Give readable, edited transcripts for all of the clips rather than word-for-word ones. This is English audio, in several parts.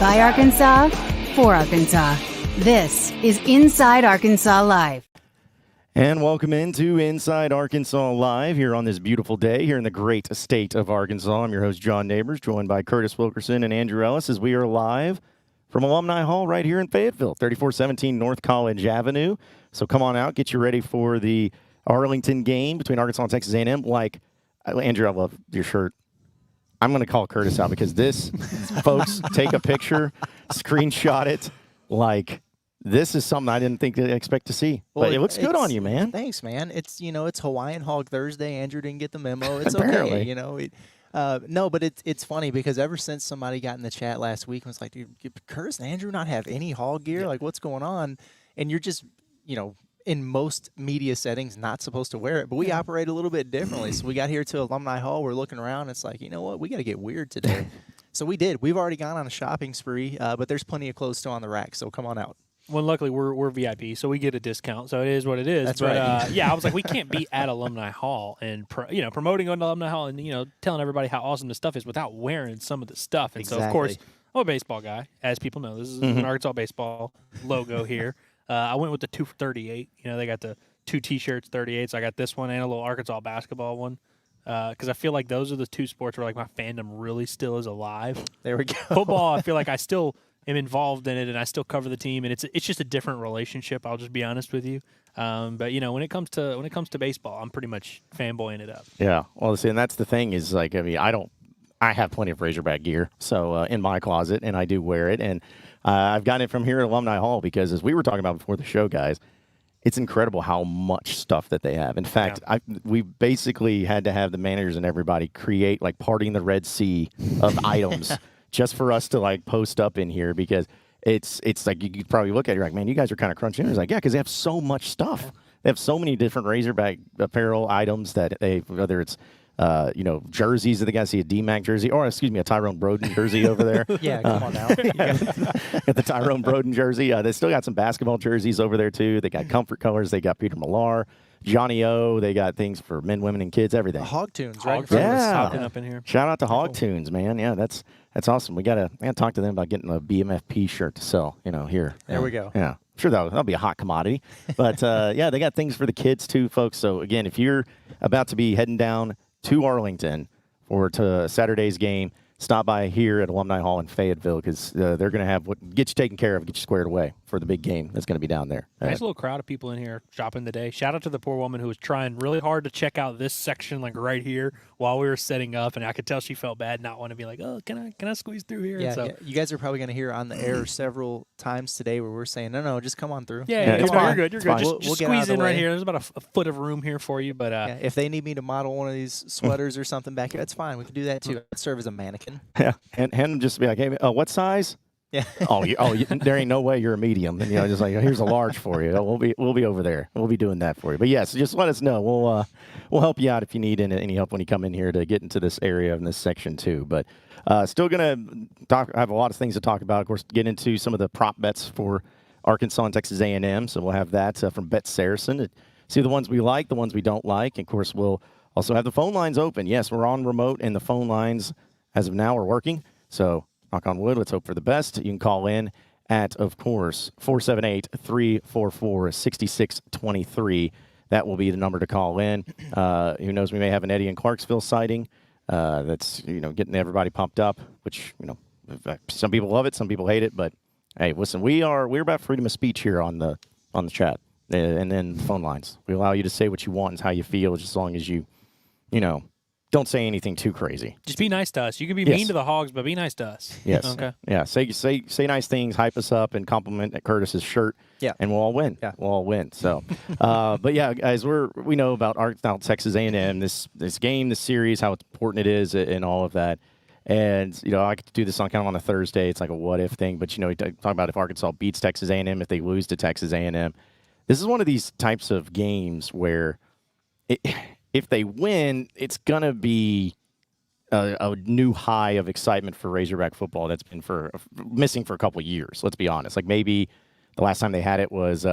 by Arkansas, for Arkansas. This is Inside Arkansas Live. And welcome into Inside Arkansas Live here on this beautiful day here in the great state of Arkansas. I'm your host, John Neighbors, joined by Curtis Wilkerson and Andrew Ellis as we are live from Alumni Hall right here in Fayetteville, 3417 North College Avenue. So come on out, get you ready for the Arlington game between Arkansas and Texas A&M. Like, Andrew, I love your shirt. I'm going to call Curtis out because this, folks, take a picture, screenshot it. Like, this is something I didn't think to expect to see. But it looks good on you, man. Thanks, man. It's, it's Hawaiian Hog Thursday. Andrew didn't get the memo. It's Apparently. okay, no, but it's funny because ever since somebody got in the chat last week and was like, dude, Curtis and Andrew not have any hog gear? Like, what's going on? And you're just, in most media settings, not supposed to wear it. But we operate a little bit differently. So we got here to Alumni Hall. We're looking around. It's like, you know what? We got to get weird today. So we did. We've already gone on a shopping spree, but there's plenty of clothes still on the rack. So come on out. Well, luckily, we're VIP, so we get a discount. So it is what it is. That's but, right. Yeah, I was like, we can't be at Alumni Hall and promoting going to Alumni Hall and telling everybody how awesome the stuff is without wearing some of the stuff. And so, of course, I'm a baseball guy, as people know. This is an Arkansas baseball logo here. I went with the 2 for 38. They got the 2 T-shirts, 38. So I got this one and a little Arkansas basketball one. Because I feel like those are the two sports where like my fandom really still is alive. There we go. Football, I feel like I still am involved in it, and I still cover the team, and it's just a different relationship. I'll just be honest with you. But when it comes to baseball, I'm pretty much fanboying it up. Yeah, well, see, and that's the thing is like, I have plenty of Razorback gear, so in my closet, and I do wear it, and I've gotten it from here at Alumni Hall because as we were talking about before the show, guys, it's incredible how much stuff that they have. In fact, we basically had to have the managers and everybody create like parting the Red Sea of items. Just for us to like post up in here because it's like you could probably look at it, you're like, man, you guys are kind of crunching in. It's like, yeah, because they have so much stuff. They have so many different Razorback apparel items that whether it's jerseys that they got to see a D-Mac jersey or a Tyrone Broden jersey over there. Yeah, come on now. Got the Tyrone Broden jersey. They still got some basketball jerseys over there too. They got comfort colors. They got Peter Millar, Johnny O. They got things for men, women, and kids. Everything. Hog Tunes, right? Hopping up in here. Shout out to Hog Tunes, man. Yeah, that's awesome. We gotta talk to them about getting a BMFP shirt to sell. Here. There we go. Yeah, sure that'll be a hot commodity. But yeah, they got things for the kids too, folks. So again, if you're about to be heading down to Arlington for Saturday's game, stop by here at Alumni Hall in Fayetteville because they're going to have get you taken care of, get you squared away for the big game that's going to be down there. Nice little crowd of people in here shopping today. Shout out to the poor woman who was trying really hard to check out this section, like right here, while we were setting up, and I could tell she felt bad, not want to be like, oh, can I squeeze through here? Yeah, so, yeah. You guys are probably going to hear on the air several times today where we're saying, no, just come on through. Yeah, it's fine. You're good. You're good. We'll Just get out of squeeze the in right way. here. There's about a foot of room here for you, but if they need me to model one of these sweaters or something back here, that's fine. We can do that too. I'd serve as a mannequin. Yeah, and him just be like, hey, what size? Yeah. There ain't no way you're a medium. And just like, here's a large for you. We'll be over there. We'll be doing that for you. But yes, just let us know. We'll help you out if you need any help when you come in here to get into this area in this section too. But still gonna have a lot of things to talk about. Of course, get into some of the prop bets for Arkansas and Texas A&M. So we'll have that from Bet Saracen. See the ones we like, the ones we don't like. And of course, we'll also have the phone lines open. Yes, we're on remote, and the phone lines as of now are working. So knock on wood, let's hope for the best. You can call in at, of course, 478-344-6623. That will be the number to call in. Who knows, we may have an Eddie in Clarksville sighting that's, getting everybody pumped up, which, some people love it, some people hate it. But, hey, listen, we're about freedom of speech here on the chat and then the phone lines. We allow you to say what you want and how you feel just as long as you don't say anything too crazy. just be nice to us. You can be mean to the Hogs, but be nice to us. Yes. Okay. Yeah. Say nice things, hype us up, and compliment Curtis's shirt. Yeah. And we'll all win. Yeah. We'll all win. So, but yeah, guys, we know about Arkansas, Texas A&M, this game, this series, how important it is, and all of that. And I could do this on kind of on a Thursday. It's like a what if thing. But we talk about if Arkansas beats Texas A&M, if they lose to Texas A&M. This is one of these types of games where if they win, it's going to be a new high of excitement for Razorback football that's been missing for a couple of years, let's be honest. Like maybe the last time they had it was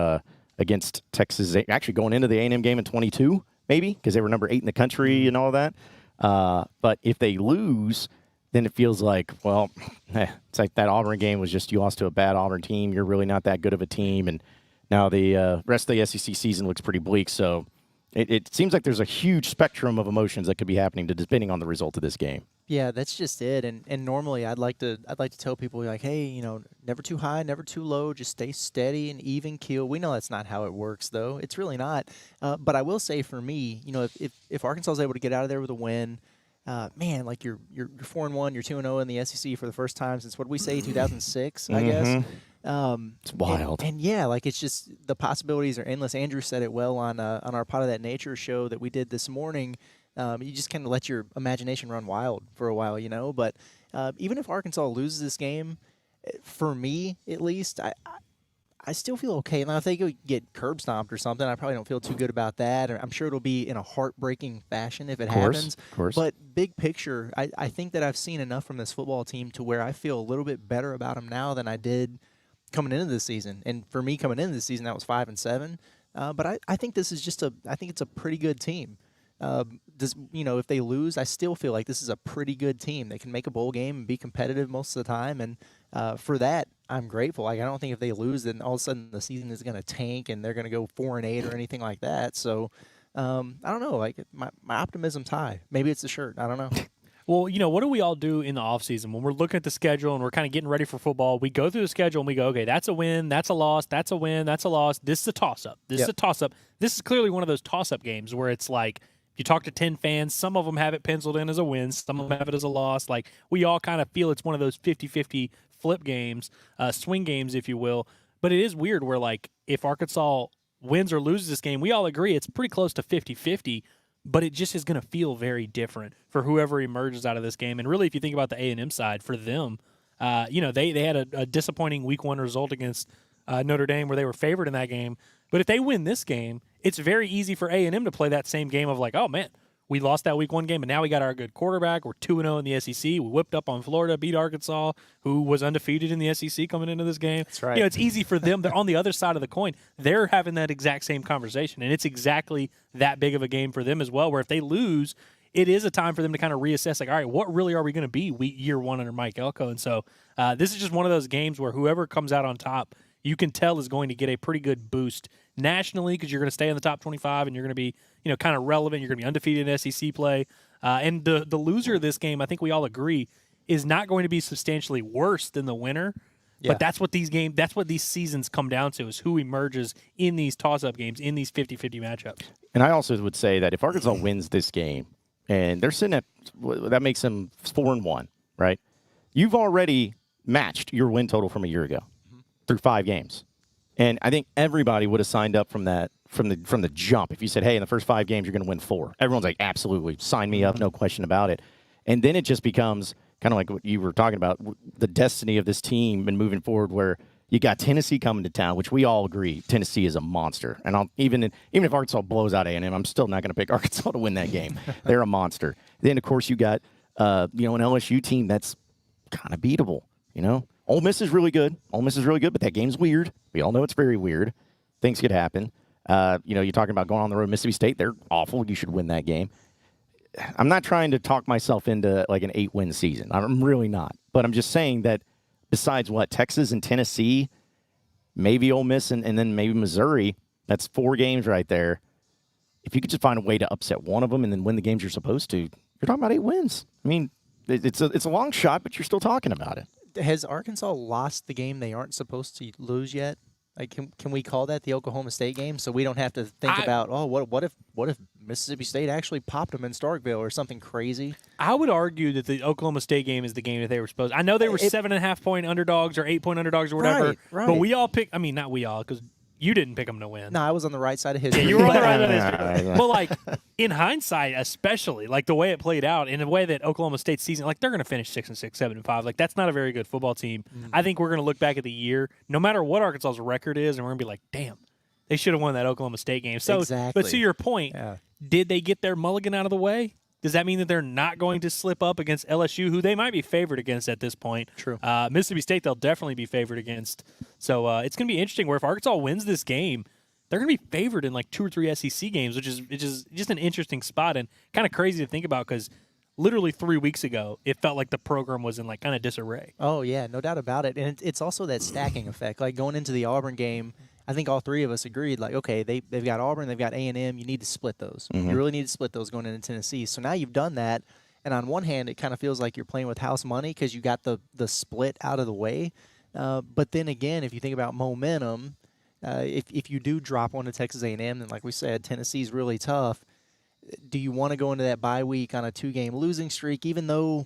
against Texas, actually going into the A&M game in 22, maybe, because they were number 8 in the country and all that. But if they lose, then it feels like, well, it's like that Auburn game was just you lost to a bad Auburn team. You're really not that good of a team. And now the rest of the SEC season looks pretty bleak. So it seems like there's a huge spectrum of emotions that could be happening depending on the result of this game. Yeah, that's just it. And normally I'd like to tell people like, hey, never too high, never too low, just stay steady and even keel. We know that's not how it works though. It's really not. But I will say for me, if Arkansas is able to get out of there with a win, man, like you're 4-1, you're 2-0 in the SEC for the first time since what did we say 2006, I guess. It's wild. And yeah, like it's just the possibilities are endless. Andrew said it well on our Pot of That Nature show that we did this morning. You just kind of let your imagination run wild for a while, But even if Arkansas loses this game, for me at least, I still feel okay. Now, if they go get curb stomped or something, I probably don't feel too good about that. I'm sure it'll be in a heartbreaking fashion if it happens. Of course. But big picture, I think that I've seen enough from this football team to where I feel a little bit better about them now than I did coming into this season. And for me, coming into this season, that was 5-7. But I think this is I think it's a pretty good team. If they lose, I still feel like this is a pretty good team. They can make a bowl game and be competitive most of the time, and for that, I'm grateful. Like I don't think if they lose, then all of a sudden the season is going to tank and they're going to go 4-8 or anything like that. So I don't know. Like my optimism's high. Maybe it's the shirt. I don't know. Well, what do we all do in the offseason when we're looking at the schedule and we're kind of getting ready for football? We go through the schedule and we go, okay, that's a win, that's a loss, that's a win, that's a loss. This is a toss-up. This is a toss-up. This is clearly one of those toss-up games where it's like, you talk to 10 fans, some of them have it penciled in as a win, some of them have it as a loss. Like, we all kind of feel it's one of those 50-50 flip games, swing games, if you will. But it is weird where, like, if Arkansas wins or loses this game, we all agree it's pretty close to 50-50, but it just is going to feel very different for whoever emerges out of this game. And really, if you think about the A&M side, for them, they had a disappointing week one result against Notre Dame where they were favored in that game. But if they win this game, it's very easy for A&M to play that same game of like, oh, man, we lost that week one game, but now we got our good quarterback. We're 2-0 in the SEC. We whipped up on Florida, beat Arkansas, who was undefeated in the SEC coming into this game. That's right. It's easy for them. They're on the other side of the coin. They're having that exact same conversation, and it's exactly that big of a game for them as well, where if they lose, it is a time for them to kind of reassess, like, all right, what really are we going to be year one under Mike Elko? And so this is just one of those games where whoever comes out on top, you can tell is going to get a pretty good boost nationally because you're going to stay in the top 25 and you're going to be, kind of relevant. You're going to be undefeated in SEC play. And the loser of this game, I think we all agree, is not going to be substantially worse than the winner. Yeah. But that's what these seasons come down to, is who emerges in these toss-up games, in these 50-50 matchups. And I also would say that if Arkansas wins this game, and they're sitting at, that makes them 4-1, right? You've already matched your win total from a year ago through 5 games. And I think everybody would have signed up from that from the jump. If you said, hey, in the first 5 games, you're going to win 4. Everyone's like, absolutely, sign me up, no question about it. And then it just becomes kind of like what you were talking about, the destiny of this team and moving forward, where you got Tennessee coming to town, which we all agree Tennessee is a monster. And even if Arkansas blows out A&M, I'm still not going to pick Arkansas to win that game. They're a monster. Then, of course, you got an LSU team that's kind of beatable, Ole Miss is really good. But that game's weird. We all know it's very weird. Things could happen. You're talking about going on the road. Mississippi State, they're awful. You should win that game. I'm not trying to talk myself into like an 8-win season. I'm really not. But I'm just saying that besides Texas and Tennessee, maybe Ole Miss and then maybe Missouri, that's 4 games right there. If you could just find a way to upset one of them and then win the games you're supposed to, you're talking about 8 wins. I mean, it's a long shot, but you're still talking about it. Has Arkansas lost the game they aren't supposed to lose yet? Like, can we call that the Oklahoma State game, so we don't have to think about, what if Mississippi State actually popped them in Starkville or something crazy? I would argue that the Oklahoma State game is the game that they were supposed. I know they were 7.5-point underdogs or 8-point underdogs or whatever, right. But we all picked. I mean, not we all, because you didn't pick them to win. No, I was on the right side of history. Yeah, you were on the right side of history. Well, like, in hindsight, especially, like, the way it played out, in a way that Oklahoma State's season, like, they're going to finish 6-6, 7-5. Like, that's not a very good football team. I think we're going to look back at the year, no matter what Arkansas's record is, and we're going to be like, damn, they should have won that Oklahoma State game. So, exactly. But to your point, did they get their mulligan out of the way? Does that mean that they're not going to slip up against LSU, who they might be favored against at this point? True. Mississippi State, they'll definitely be favored against. So it's going to be interesting where if Arkansas wins this game, they're going to be favored in like 2 or 3 SEC games, which is just an interesting spot and kind of crazy to think about because literally 3 weeks ago, it felt like the program was in like kind of disarray. Oh, yeah, no doubt about it. And it's also that stacking effect. Like going into the Auburn game, I think all three of us agreed, like, okay, they've got Auburn, they've got A&M. You need to split those. Mm-hmm. You really need to split those going into Tennessee. So now you've done that. And on one hand, it kind of feels like you're playing with house money because you got the split out of the way. But then again, if you think about momentum, if you do drop one to Texas A&M, then like we said, Tennessee's really tough. Do you want to go into that bye week on a 2-game losing streak, even though,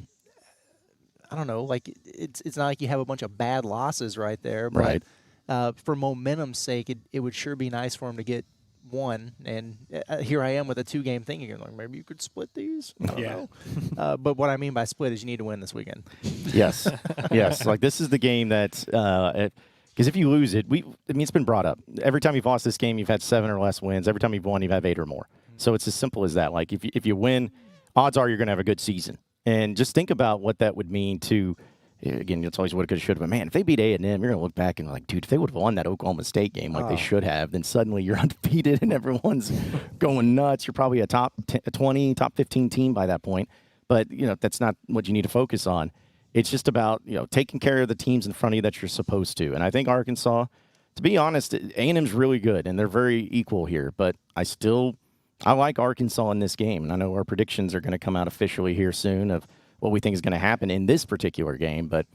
I don't know, like it's not like you have a bunch of bad losses right there. But Right. For momentum's sake, it would sure be nice for him to get one. And here I am with a 2-game thing again. Like, maybe you could split these? I don't know. But what I mean by split is you need to win this weekend. Yes. Yes. Like, this is the game that's because if you lose it, it's been brought up. Every time you've lost this game, you've had 7 or less wins. Every time you've won, you've had 8 or more. So it's as simple as that. Like, if you win, odds are you're going to have a good season. And just think about what that would mean to, again, it's always what it could have, should have. But, man, if they beat A&M, you're going to look back and like, dude, if they would have won that Oklahoma State game like they should have, then suddenly you're undefeated and everyone's going nuts. You're probably a top 20, top 15 team by that point. But, that's not what you need to focus on. It's just about, taking care of the teams in front of you that you're supposed to. And I think Arkansas, to be honest, A&M's really good, and they're very equal here. But I like Arkansas in this game. And I know our predictions are going to come out officially here soon of what we think is going to happen in this particular game. But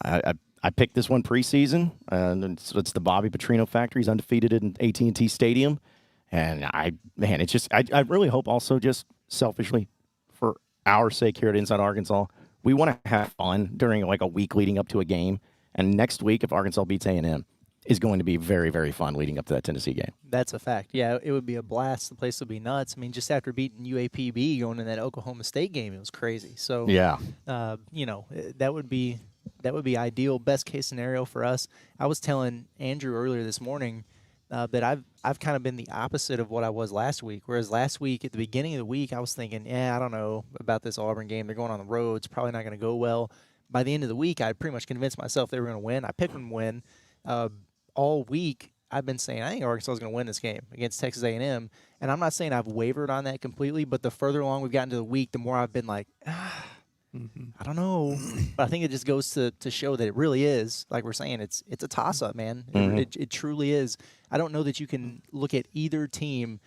I picked this one preseason. It's the Bobby Petrino factor. He's undefeated in AT&T Stadium. And I really hope also, just selfishly, for our sake here at Inside Arkansas, we want to have fun during like a week leading up to a game. And next week, if Arkansas beats A&M, is going to be very, very fun leading up to that Tennessee game. That a fact. Yeah, it would be a blast. The place would be nuts. I mean, just after beating UAPB going in that Oklahoma State game, it was crazy. So yeah, that would be ideal. Best case scenario for us. I was telling Andrew earlier this morning that I've kind of been the opposite of what I was last week. Whereas last week at the beginning of the week, I was thinking, I don't know about this Auburn game. They're going on the road. It's probably not going to go well. By the end of the week, I pretty much convinced myself they were going to win. I picked them to win. All week, I've been saying I think Arkansas is going to win this game against Texas A&M, and I'm not saying I've wavered on that completely, but the further along we've gotten to the week, the more I've been like, I don't know. But I think it just goes to show that it really is, like we're saying, it's a toss-up, man. Mm-hmm. It truly is. I don't know that you can look at either team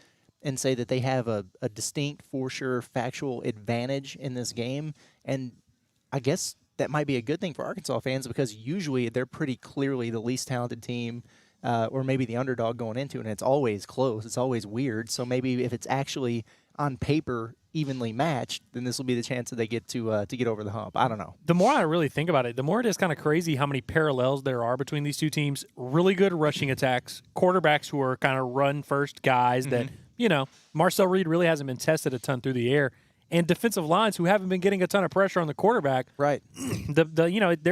and say that they have a distinct, for sure, factual advantage in this game, and I guess that might be a good thing for Arkansas fans because usually they're pretty clearly the least talented team or maybe the underdog going into it, and it's always close. It's always weird. So maybe if it's actually on paper evenly matched, then this will be the chance that they get to get over the hump. I don't know. The more I really think about it, the more it is kind of crazy how many parallels there are between these two teams. Really good rushing attacks, quarterbacks who are kind of run-first guys that, Marcel Reed really hasn't been tested a ton through the air. And defensive lines who haven't been getting a ton of pressure on the quarterback. Right. There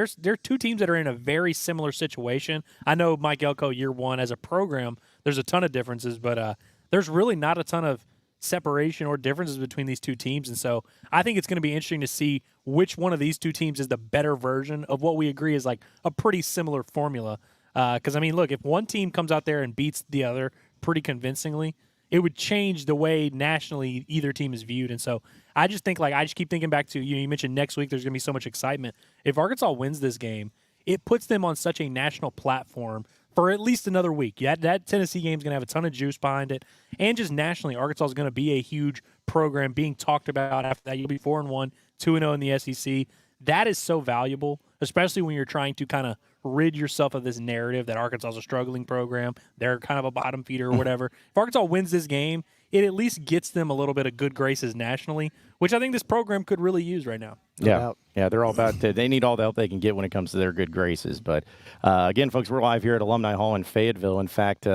are two teams that are in a very similar situation. I know Mike Elko year one as a program, there's a ton of differences, but there's really not a ton of separation or differences between these two teams. And so I think it's going to be interesting to see which one of these two teams is the better version of what we agree is like a pretty similar formula. Because, look, if one team comes out there and beats the other pretty convincingly, it would change the way nationally either team is viewed. And so I just think, I just keep thinking back to, you mentioned next week there's going to be so much excitement. If Arkansas wins this game, it puts them on such a national platform for at least another week. That Tennessee game is going to have a ton of juice behind it. And just nationally, Arkansas is going to be a huge program being talked about after that. You'll be 4-1, 2-0 in the SEC. That is so valuable, especially when you're trying to kind of rid yourself of this narrative that Arkansas is a struggling program. They're kind of a bottom feeder or whatever. If Arkansas wins this game, it at least gets them a little bit of good graces nationally, which I think this program could really use right now. Yeah, they're all about they need all the help they can get when it comes to their good graces. But, again, folks, we're live here at Alumni Hall in Fayetteville. In fact,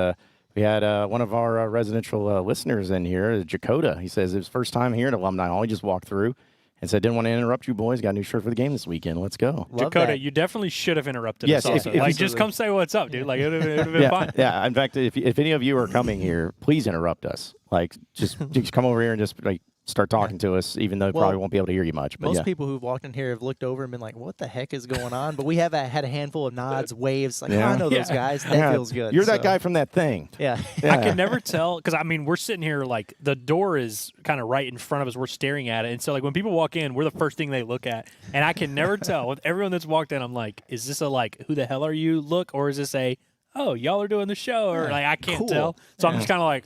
we had one of our residential listeners in here, Jakota. He says it was his first time here at Alumni Hall. He just walked through and said, didn't want to interrupt you boys. Got a new shirt for the game this weekend. Let's go. Dakota, you definitely should have interrupted us also. If just come say what's up, dude. It would have been fine. Yeah, in fact, if any of you are coming here, please interrupt us. Just come over here and just start talking to us, even though probably won't be able to hear you much. But most people who've walked in here have looked over and been like, what the heck is going on? But we have had a handful of nods, waves, like, I know those guys. That feels good. You're that guy from that thing. Yeah. I can never tell, because, I mean, we're sitting here, like, the door is kind of right in front of us. We're staring at it. And so, like, when people walk in, we're the first thing they look at. And I can never tell. With everyone that's walked in, I'm like, is this a, like, who the hell are you look? Or is this a, oh, y'all are doing the show? Or, like, I can't tell. So I'm just kind of like,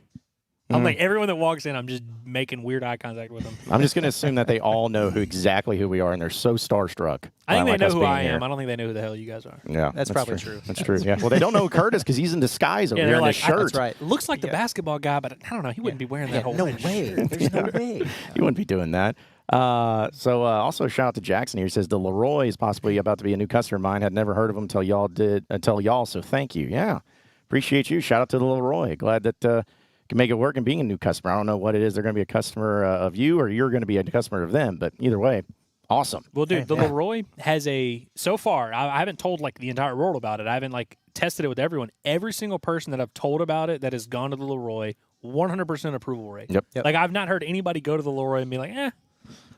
I'm like, everyone that walks in, I'm just making weird eye contact with them. I'm just going to assume that they all know exactly who we are, and they're so starstruck. I think they like know us who being I am. here. I don't think they know who the hell you guys are. Yeah, that's probably true. That's true. Yeah. Well, they don't know Curtis because he's in disguise over Yeah, here in they're his like, shirt. That's right. Looks like the basketball guy, but I don't know. He wouldn't be wearing that whole No red way. shirt. There's no way. He wouldn't be doing that. Also, shout out to Jackson here. He says the Leroy is possibly about to be a new customer of mine. Had never heard of him until y'all. So thank you. Yeah, appreciate you. Shout out to the Leroy. Glad that can make it work and being a new customer. I don't know what it is. They're going to be a customer of you, or you're going to be a customer of them. But either way, awesome. Well, dude, the Leroy has so far, I haven't told like the entire world about it. I haven't like tested it with everyone. Every single person that I've told about it that has gone to the Leroy, 100% approval rate. Yep. Like I've not heard anybody go to the Leroy and be like,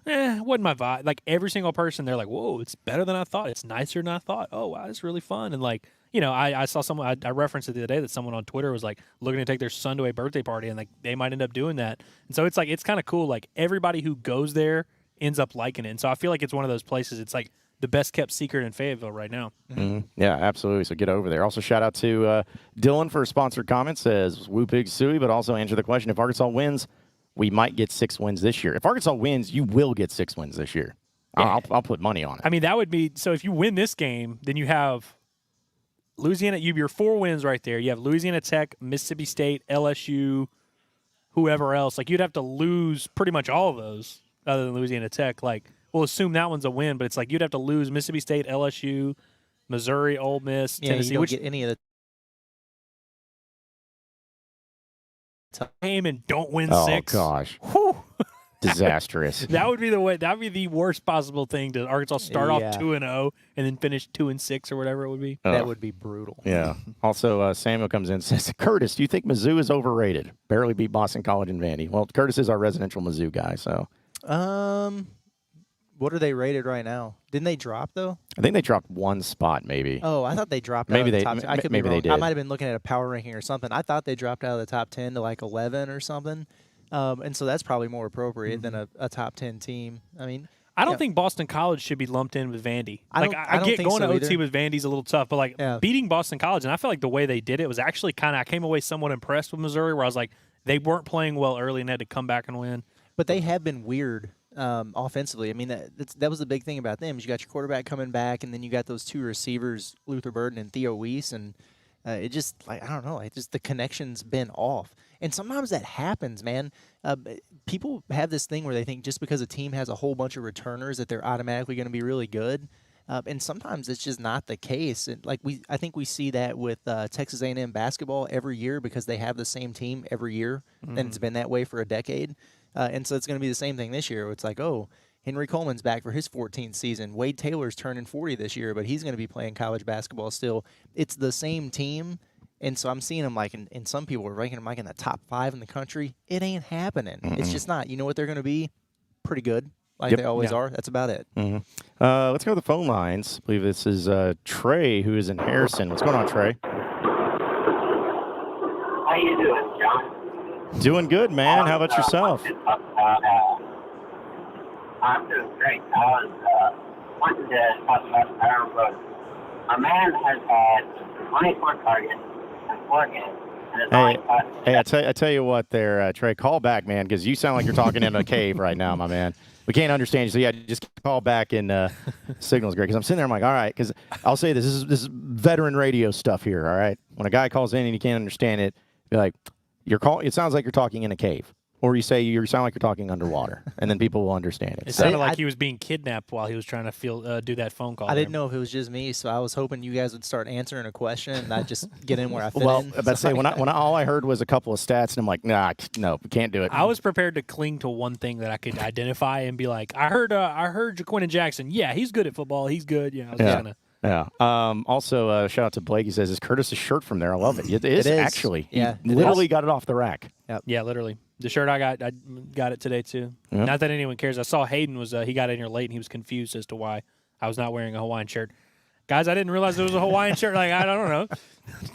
wasn't my vibe. Like every single person, they're like, whoa, it's better than I thought. It's nicer than I thought. Oh, wow, it's really fun. And like, I saw someone, I referenced it the other day that someone on Twitter was like looking to take their son to a birthday party, and like they might end up doing that. And so it's like, it's kind of cool. Like everybody who goes there ends up liking it. And so I feel like it's one of those places. It's like the best kept secret in Fayetteville right now. Mm-hmm. Yeah, absolutely. So get over there. Also, shout out to Dylan for a sponsored comment. Says Woo Pig Suey, but also answer the question: if Arkansas wins, we might get 6 wins this year. If Arkansas wins, you will get 6 wins this year. Yeah. I'll put money on it. I mean, that would be so. If you win this game, then you have Louisiana. Your 4 wins right there. You have Louisiana Tech, Mississippi State, LSU, whoever else. Like you'd have to lose pretty much all of those, other than Louisiana Tech. Like we'll assume that one's a win, but it's like you'd have to lose Mississippi State, LSU, Missouri, Ole Miss, Tennessee. You don't get any of the game and don't win 6. Oh gosh. Whew. Disastrous. That would be the way. That would be the worst possible thing to Arkansas start off 2-0 and then finish 2-6 or whatever it would be. That would be brutal. Yeah. Also, Samuel comes in and says, Curtis, do you think Mizzou is overrated? Barely beat Boston College and Vandy. Well, Curtis is our residential Mizzou guy, so. What are they rated right now? Didn't they drop though? I think they dropped 1 spot, maybe. Oh, I thought they dropped. Maybe out of they. the top 10. I could maybe be wrong. they did. I might have been looking at a power ranking or something. I thought they dropped out of the top 10 to like 11 or something. And so that's probably more appropriate than a top 10 team. I mean, I don't think Boston College should be lumped in with Vandy. I get think going so to OT either. with Vandy's a little tough, but like beating Boston College, and I feel like the way they did it was actually kind of. I came away somewhat impressed with Missouri, where I was like, they weren't playing well early and had to come back and win. But they have been weird offensively. I mean, that was the big thing about them. Is you got your quarterback coming back, and then you got those 2 receivers, Luther Burden and Theo Weiss, and it just like I don't know, it just the connection's been off. And sometimes that happens, man. People have this thing where they think just because a team has a whole bunch of returners that they're automatically going to be really good. And sometimes it's just not the case. And like I think we see that with Texas A&M basketball every year because they have the same team every year, and it's been that way for a decade. And so it's going to be the same thing this year. Where it's like, oh, Henry Coleman's back for his 14th season. Wade Taylor's turning 40 this year, but he's going to be playing college basketball still. It's the same team. And so I'm seeing them like, and some people are ranking them like in the top 5 in the country. It ain't happening. It's just not. You know what they're going to be? Pretty good, like they always are. That's about it. Let's go to the phone lines. I believe this is Trey, who is in Harrison. What's going on, Trey? How you doing, John? Doing good, man. How about yourself? I'm doing great. I was wanting to talk about Apparel, but a man has had 24 targets in 4 games. Hey, I tell you what there, Trey, call back, man, because you sound like you're talking in a cave right now, my man. We can't understand you, so yeah, just call back and signal's great. Because I'm sitting there, I'm like, all right, because I'll say this is veteran radio stuff here, all right? When a guy calls in and you can't understand it, be like, it sounds like you're talking in a cave. Or you say you sound like you're talking underwater, and then people will understand it. It sounded like he was being kidnapped while he was trying to do that phone call. I didn't know if it was just me, so I was hoping you guys would start answering a question and I'd just get in where I fit in. Well, but say when all I heard was a couple of stats, and I'm like, nah, no, we can't do it. I was prepared to cling to one thing that I could identify and be like, I heard Jaquinton Jackson. Yeah, he's good at football. He's good. I was just gonna. Yeah. Also, shout out to Blake. He says, "Is Curtis's shirt from there? I love it. It is actually. Yeah, he literally got it off the rack. Yep. Yeah, literally. The shirt I got it today too. Yep. Not that anyone cares. I saw Hayden he got in here late and he was confused as to why I was not wearing a Hawaiian shirt. Guys, I didn't realize there was a Hawaiian shirt. Like, I don't know.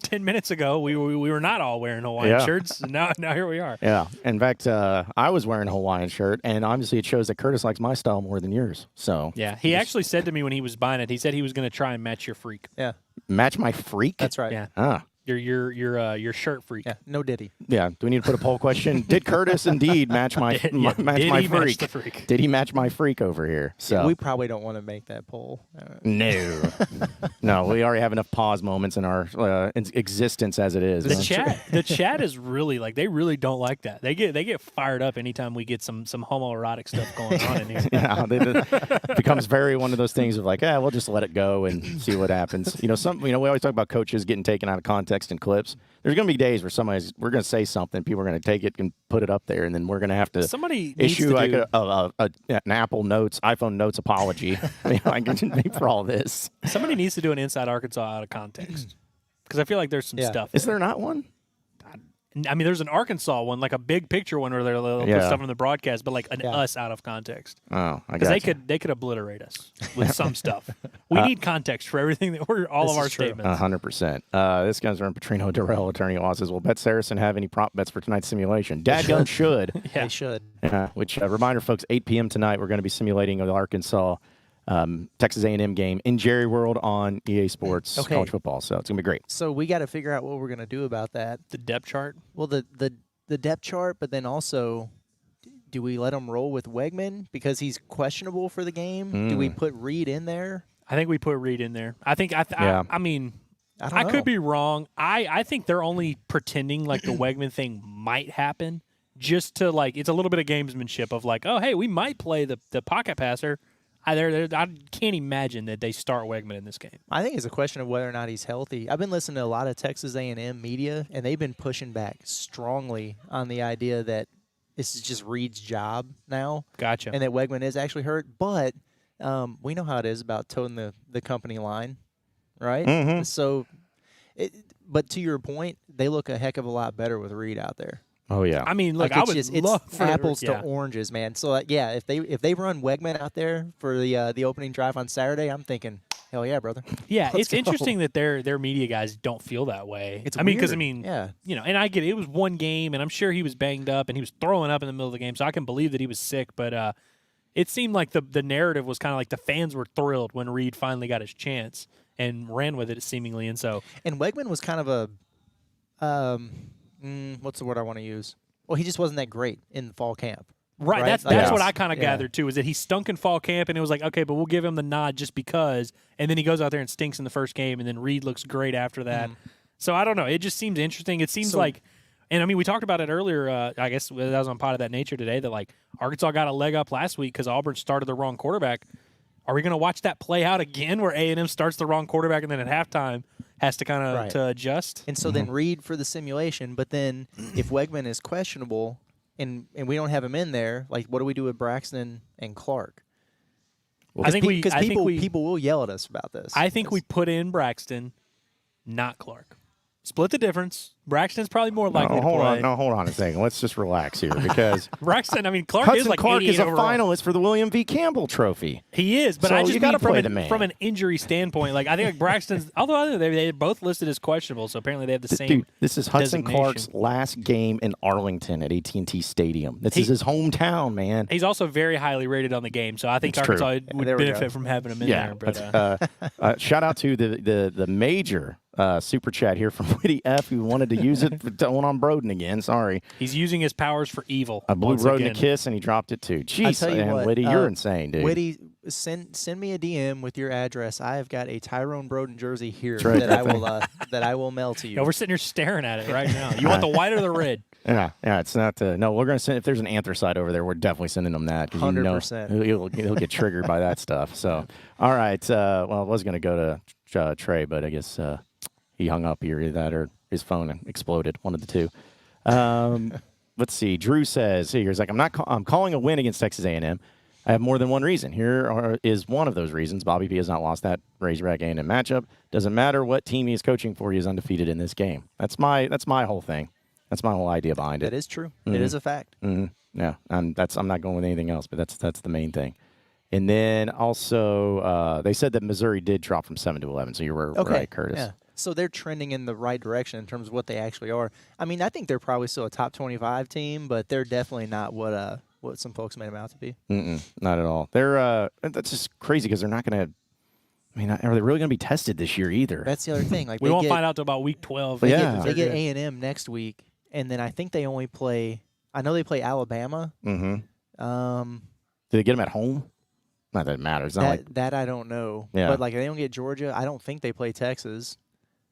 10 minutes ago, we were not all wearing Hawaiian shirts. And now here we are. Yeah. In fact, I was wearing a Hawaiian shirt, and obviously it shows that Curtis likes my style more than yours. So yeah, he actually said to me when he was buying it, he said he was going to try and match your freak. Yeah. Match my freak? That's right. Yeah. Ah. Your shirt freak. Yeah, no Diddy. Yeah. Do we need to put a poll question? Did Curtis indeed match my Did my he freak? match the freak? Did he match my freak over here? So We probably don't want to make that poll. no, no. We already have enough pause moments in our existence as it is. The chat is really they really don't like that. They get fired up anytime we get some homoerotic stuff going on in here. Yeah, it becomes very one of those things of like, we'll just let it go and see what happens. We always talk about coaches getting taken out of context and clips. There's going to be days where we're going to say something, people are going to take it and put it up there, and then we're going to have to issue an Apple Notes, iPhone Notes apology for all this. Somebody needs to do an Inside Arkansas out of context because I feel like there's some stuff. Is there not one? I mean, there's an Arkansas one, like a big picture one where they'll put stuff in the broadcast, but like us out of context. Oh, I guess they could obliterate us with some stuff. We need context for everything that all of our statements. 100%. This guy's from Petrino Durrell, attorney law, says, "Will Bet Saracen have any prop bets for tonight's simulation?" Dadgum should. Yeah. They should. Which reminder, folks, 8 p.m. tonight we're going to be simulating the Arkansas Texas A&M game in Jerry World on EA Sports college football. So it's going to be great. So we got to figure out what we're going to do about that. The depth chart? Well, the depth chart, but then also, do we let him roll with Wegman because he's questionable for the game? Do we put Reed in there? I think we put Reed in there. I think I mean, I could be wrong. I think they're only pretending like the Wegman thing might happen just to it's a little bit of gamesmanship of oh, hey, we might play the pocket passer. I can't imagine that they start Wegman in this game. I think it's a question of whether or not he's healthy. I've been listening to a lot of Texas A&M media, and they've been pushing back strongly on the idea that this is just Reed's job now. Gotcha. And that Wegman is actually hurt. But we know how it is about toting the company line, right? Mm-hmm. So, but to your point, they look a heck of a lot better with Reed out there. Oh yeah. I mean, look, it's apples to oranges, man. So if they run Wegman out there for the opening drive on Saturday, I'm thinking, hell yeah, brother. Yeah, it's interesting that their media guys don't feel that way. It's weird. because and I get it. It was one game, and I'm sure he was banged up and he was throwing up in the middle of the game, so I can believe that he was sick. But it seemed like the narrative was kind of like the fans were thrilled when Reed finally got his chance and ran with it seemingly, and Wegman was kind of a. What's the word I want to use? Well, he just wasn't that great in fall camp. Right. That's what I kind of gathered, too, is that he stunk in fall camp, and it was like, okay, but we'll give him the nod just because. And then he goes out there and stinks in the first game, and then Reed looks great after that. So I don't know. It just seems interesting. It seems and I mean, we talked about it earlier, I guess that was on Pod of That Nature today, that Arkansas got a leg up last week because Auburn started the wrong quarterback. Are we going to watch that play out again where A&M starts the wrong quarterback and then at halftime has to kind of to adjust? And so then Reed for the simulation, but then if Wegman is questionable and we don't have him in there, what do we do with Braxton and Clark? Well, because people will yell at us about this. I think we put in Braxton, not Clark. Split the difference. Braxton's probably more likely to play. Hold on a second. Let's just relax here because Braxton, I mean, Clark Hudson is Clark is a overall. finalist for the William V. Campbell Trophy. He is, but so I just mean from an injury standpoint. I think Braxton's, although they're both listed as questionable, so apparently they have the same. Dude, this is Hudson Clark's last game in Arlington at AT&T Stadium. This is his hometown, man. He's also very highly rated on the game, so I think Arkansas would benefit from having him in there. But, shout out to the major super chat here from Witty F, who wanted to use it going on Broden again. Sorry. He's using his powers for evil. I blew Broden a kiss, and he dropped it too. Jeez, Witty, you're insane, dude. Witty, send me a DM with your address. I have got a Tyrone Broden jersey here that I will mail to you. Yeah, we're sitting here staring at it right now. You want the white or the red? Yeah, it's not. No, we're gonna send. If there's an anthracite over there, we're definitely sending him that. 100%. He'll get triggered by that stuff. So, all right. Well, I was gonna go to Trey, but I guess he hung up either that or his phone exploded. One of the two. Let's see. Drew says, here's I'm calling a win against Texas A&M. I have more than one reason. Is one of those reasons. Bobby P has not lost that Razorback A&M matchup. Doesn't matter what team he is coaching for, he is undefeated in this game. That's my whole thing. That's my whole idea behind it. That is true. It is a fact. Yeah, I'm not going with anything else, but that's the main thing. And then also, they said that Missouri did drop from 7 to 11, so you were right, Curtis. Yeah. So they're trending in the right direction in terms of what they actually are. I mean, I think they're probably still a top 25 team, but they're definitely not what some folks made them out to be. Not at all. They're that's just crazy because they're not going to. I mean, are they really going to be tested this year either? That's the other thing. Like we won't find out till about week 12. They get A&M next week, and then I think they only play. I know they play Alabama. Mm-hmm. Do they get them at home? Not that it matters. That I don't know. Yeah. But like they don't get Georgia. I don't think they play Texas.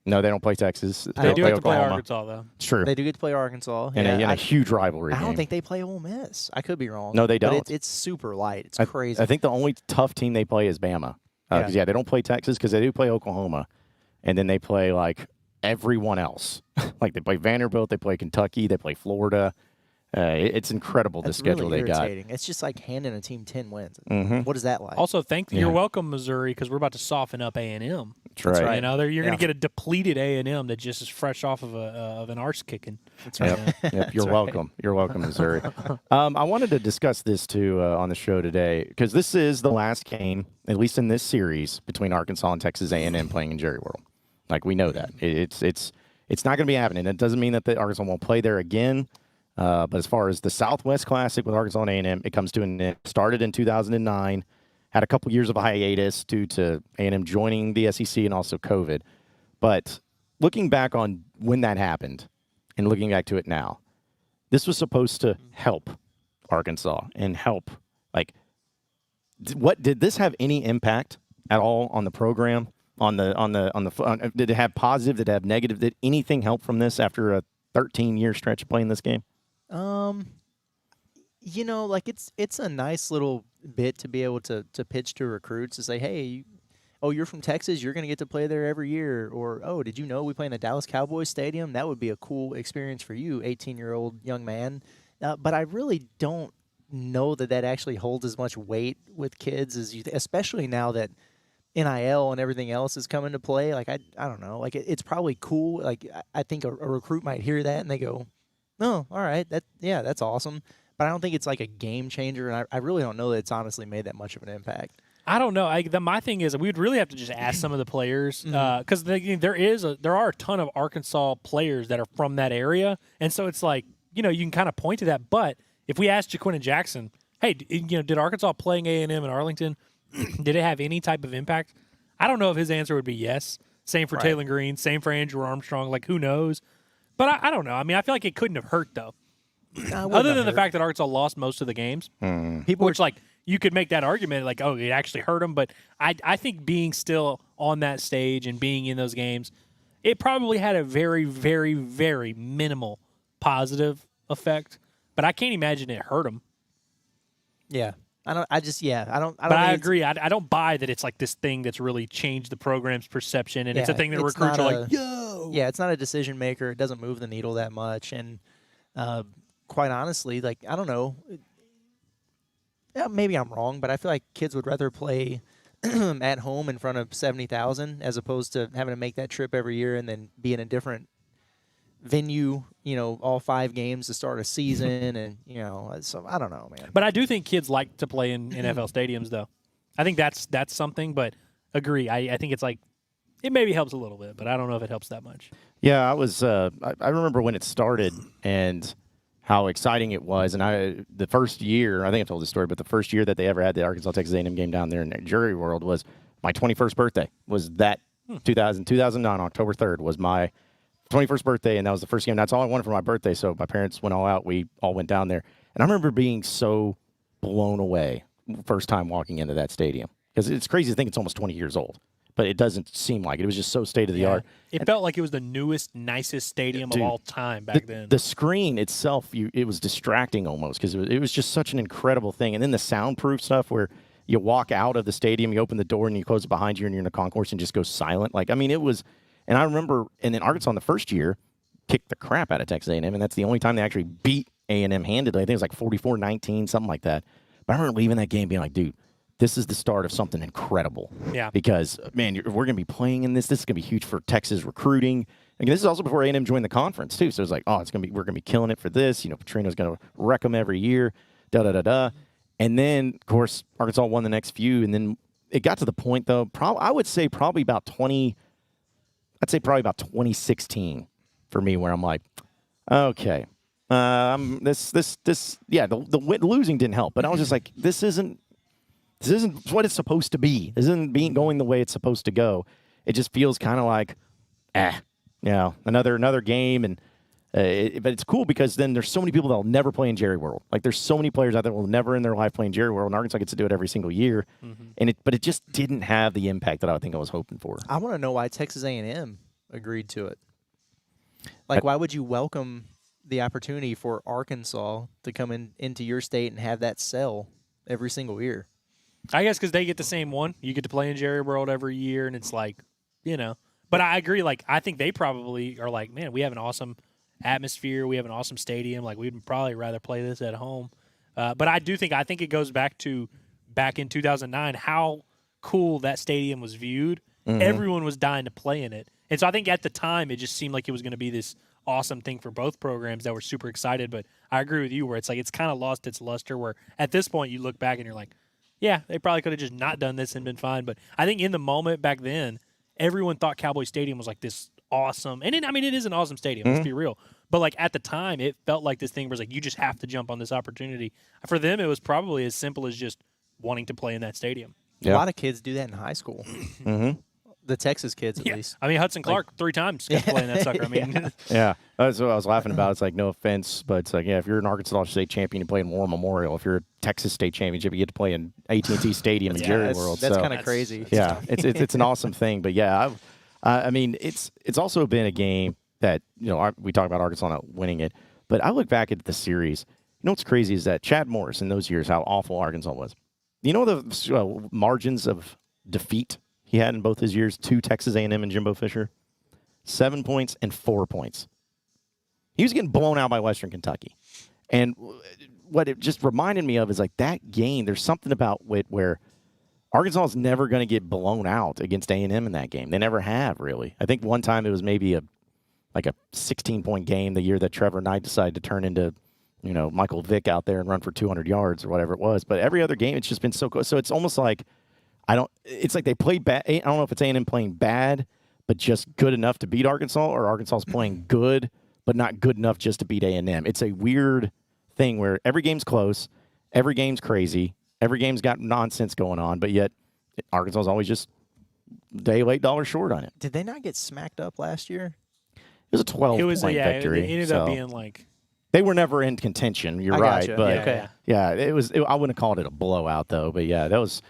No, they don't play Texas. They do have to play Oklahoma. Arkansas, though. It's true. They do get to play Arkansas. And a huge rivalry I don't game. think they play Ole Miss. I could be wrong. No, they don't. But it's super light. It's crazy. I think the only tough team they play is Bama. Because, they don't play Texas because they do play Oklahoma. And then they play, like, everyone else. Like, they play Vanderbilt, they play Kentucky, they play Florida. It's incredible the schedule really they got. It's just like handing a team 10 wins. Mm-hmm. What is that like? Also, you're welcome, Missouri, because we're about to soften up A&M. That's right. You know, you're going to get a depleted A&M that just is fresh off of an arse kicking. That's right. Yep. You're welcome. You're welcome, Missouri. I wanted to discuss this, too, on the show today, because this is the last game, at least in this series, between Arkansas and Texas A&M playing in Jerry World. Like, we know that. It's not going to be happening. It doesn't mean that the Arkansas won't play there again. But as far as the Southwest Classic with Arkansas and A&M, it comes to an end. Started in 2009, had a couple years of a hiatus due to A&M joining the SEC and also COVID. But looking back on when that happened and looking back to it now, this was supposed to help Arkansas and help. Like, did this have any impact at all on the program? Did it have positive? Did it have negative? Did anything help from this after a 13-year stretch of playing this game? You know, like it's a nice little bit to be able to pitch to recruits to say, hey, you're from Texas, you're going to get to play there every year. Or, did you know we play in the Dallas Cowboys Stadium? That would be a cool experience for you, 18-year-old young man. But I really don't know that actually holds as much weight with kids as especially now that NIL and everything else is coming to play. Like, I don't know. Like, it's probably cool. Like, I think a recruit might hear that and they go, oh, all right, that's awesome. But I don't think it's like a game changer, and I really don't know that it's honestly made that much of an impact. I don't know. My thing is we would really have to just ask some of the players because there are a ton of Arkansas players that are from that area, and so it's like, you can kind of point to that. But if we asked Jaquin and Jackson, hey, did Arkansas playing A&M in Arlington, did it have any type of impact? I don't know if his answer would be yes. Same for Taylor Green. Same for Andrew Armstrong. Like, who knows? But I don't know. I mean, I feel like it couldn't have hurt, though. Other than the fact that Arkansas lost most of the games. Which, like, you could make that argument, like, it actually hurt them. But I think being still on that stage and being in those games, it probably had a very, very, very minimal positive effect. But I can't imagine it hurt them. Yeah. But I agree. I don't buy that it's like this thing that's really changed the program's perception, and it's a thing that recruits are like, yo. Yeah, it's not a decision maker. It doesn't move the needle that much. And quite honestly, like, I don't know. Maybe I'm wrong, but I feel like kids would rather play at home in front of 70,000 as opposed to having to make that trip every year and then be in a different venue, all 5 games to start a season. And, so I don't know, man. But I do think kids like to play in NFL stadiums, though. I think that's something, but agree. I think it's like, it maybe helps a little bit, but I don't know if it helps that much. Yeah, I remember when it started and how exciting it was. And the first year, I think I told this story, but the first year that they ever had the Arkansas-Texas A&M game down there in Jerry World was my 21st birthday. Was that 2009, October 3rd was my 21st birthday, and that was the first game. That's all I wanted for my birthday, so my parents went all out. We all went down there. And I remember being so blown away first time walking into that stadium. Because it's crazy to think it's almost 20 years old. But it doesn't seem like it. It was just so state-of-the-art. It felt like it was the newest, nicest stadium of all time back then. The screen itself, it was distracting almost because it was just such an incredible thing. And then the soundproof stuff where you walk out of the stadium, you open the door, and you close it behind you, and you're in the concourse and just go silent. Like, I mean, it was – and I remember – and then Arkansas in the first year kicked the crap out of Texas A&M, and that's the only time they actually beat A&M handedly. I think it was like 44-19, something like that. But I remember leaving that game being like, dude, this is the start of something incredible. Yeah. Because, man, we're going to be playing in this. This is going to be huge for Texas recruiting. And this is also before A&M joined the conference too. So it's like, oh, we're gonna be killing it for this. Petrino's gonna wreck them every year. And then of course Arkansas won the next few, and then it got to the point though. I would say probably about 2016 for me, where I'm like, okay, the losing didn't help, but I was just like, this isn't what it's supposed to be. This isn't going the way it's supposed to go. It just feels kind of like, another game, and but it's cool because then there's so many people that will never play in Jerry World. Like there's so many players out there will never in their life play in Jerry World, and Arkansas gets to do it every single year. But it just didn't have the impact that I think I was hoping for. I want to know why Texas A&M agreed to it. Like, why would you welcome the opportunity for Arkansas to come into your state and have that sell every single year? I guess because they get the same one. You get to play in Jerry World every year, and it's like, But I agree. Like, I think they probably are like, man, we have an awesome atmosphere. We have an awesome stadium. Like, we'd probably rather play this at home. But I think it goes back to back in 2009, how cool that stadium was viewed. Everyone was dying to play in it. And so I think at the time it just seemed like it was going to be this awesome thing for both programs that were super excited. But I agree with you where it's like it's kind of lost its luster, where at this point you look back and you're like, yeah, they probably could have just not done this and been fine. But I think in the moment back then, everyone thought Cowboy Stadium was like this awesome. And it is an awesome stadium. Let's be real. But like at the time, it felt like this thing was like, you just have to jump on this opportunity. For them, it was probably as simple as just wanting to play in that stadium. A lot of kids do that in high school. The Texas kids, at least. I mean, Hudson Clark 3 times got to play in that sucker. I mean, that's what I was laughing about. It's like, no offense, but it's like, if you're an Arkansas State champion, you play in War Memorial. If you're a Texas State championship, you get to play in AT&T Stadium in Jerry World. That's kind of crazy. Yeah, it's an awesome thing. But I mean, it's also been a game that we talk about Arkansas not winning it, but I look back at the series. You know what's crazy is that Chad Morris in those years, how awful Arkansas was. You know the margins of defeat he had in both his years to Texas A&M and Jimbo Fisher? 7 points and 4 points. He was getting blown out by Western Kentucky. And what it just reminded me of is like that game, there's something about it where Arkansas is never going to get blown out against A&M in that game. They never have, really. I think one time it was maybe a 16-point game the year that Trevor Knight decided to turn into Michael Vick out there and run for 200 yards or whatever it was. But every other game, it's just been so close. So it's almost like it's like they played bad. I don't know if it's A&M playing bad, but just good enough to beat Arkansas, or Arkansas's playing good, but not good enough just to beat A&M. It's a weird thing where every game's close, every game's crazy, every game's got nonsense going on, but yet Arkansas's always just day late, dollar short on it. Did they not get smacked up last year? It was a 12-point victory. It ended up being like. They were never in contention. You're right, gotcha. but it was. I wouldn't have called it a blowout though. But yeah, that was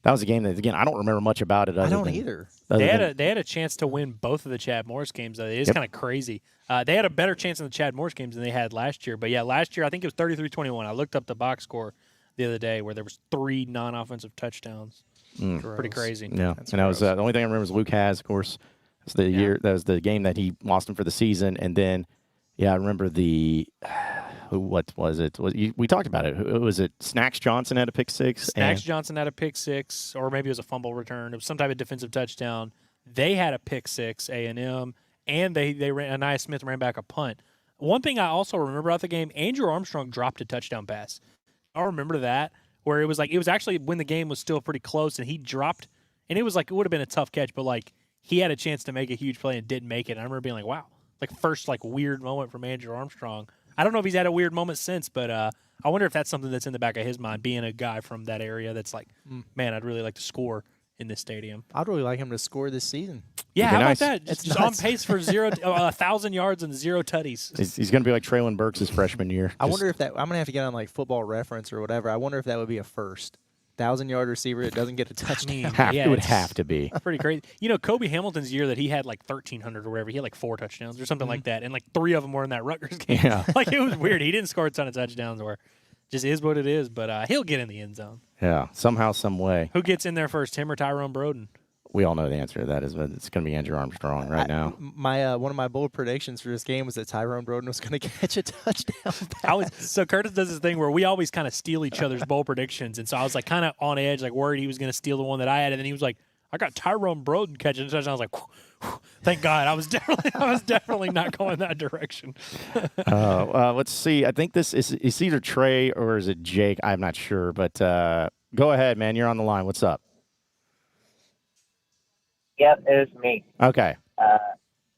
a game that, again, I don't remember much about it. I don't either. They had a chance to win both of the Chad Morris games. Though. It is kind of crazy. They had a better chance in the Chad Morris games than they had last year. But yeah, last year I think it was 33-21. I looked up the box score the other day where there was 3 non-offensive touchdowns. Pretty crazy. Yeah, and that was the only thing I remember was Luke Has, of course. That's the year. That was the game that he lost him for the season, and then. Yeah, I remember what was it? We talked about it. Was it Snacks Johnson had a pick six? Johnson had a pick six, or maybe it was a fumble return. It was some type of defensive touchdown. They had a pick six, A&M, and they ran. Anaya Smith ran back a punt. One thing I also remember about the game, Andrew Armstrong dropped a touchdown pass. I remember that, where it was actually when the game was still pretty close, and he dropped, and it was like it would have been a tough catch, but like he had a chance to make a huge play and didn't make it. And I remember being like, wow. First weird moment from Andrew Armstrong. I don't know if he's had a weird moment since, but I wonder if that's something that's in the back of his mind, being a guy from that area that's like, man, I'd really like to score in this stadium. I'd really like him to score this season. Yeah, how about that? Just on pace for 1,000 yards and 0 tutties. He's going to be like Traylon Burks his freshman year. I wonder if that – I'm going to have to get on Football Reference or whatever. I wonder if that would be a first. 1,000-yard receiver that doesn't get a touchdown. It would have to be. Pretty crazy. Kobe Hamilton's year that he had 1,300 or whatever, he had 4 touchdowns or something like that, and 3 of them were in that Rutgers game. Yeah. It was weird. He didn't score a ton of touchdowns, or just is what it is, but he'll get in the end zone. Yeah, somehow, some way. Who gets in there first, him or Tyrone Broden? We all know the answer to that is, but it's going to be Andrew Armstrong right now. One of my bold predictions for this game was that Tyrone Broden was going to catch a touchdown pass. So Curtis does this thing where we always kind of steal each other's bold predictions, and so I was kind of on edge, worried he was going to steal the one that I had, and then he was like, I got Tyrone Broden catching a touchdown. I was like, Thank God. I was definitely not going that direction. Let's see. I think this is either Trey or is it Jake? I'm not sure, but go ahead, man. You're on the line. What's up? Yep, it was me. Okay.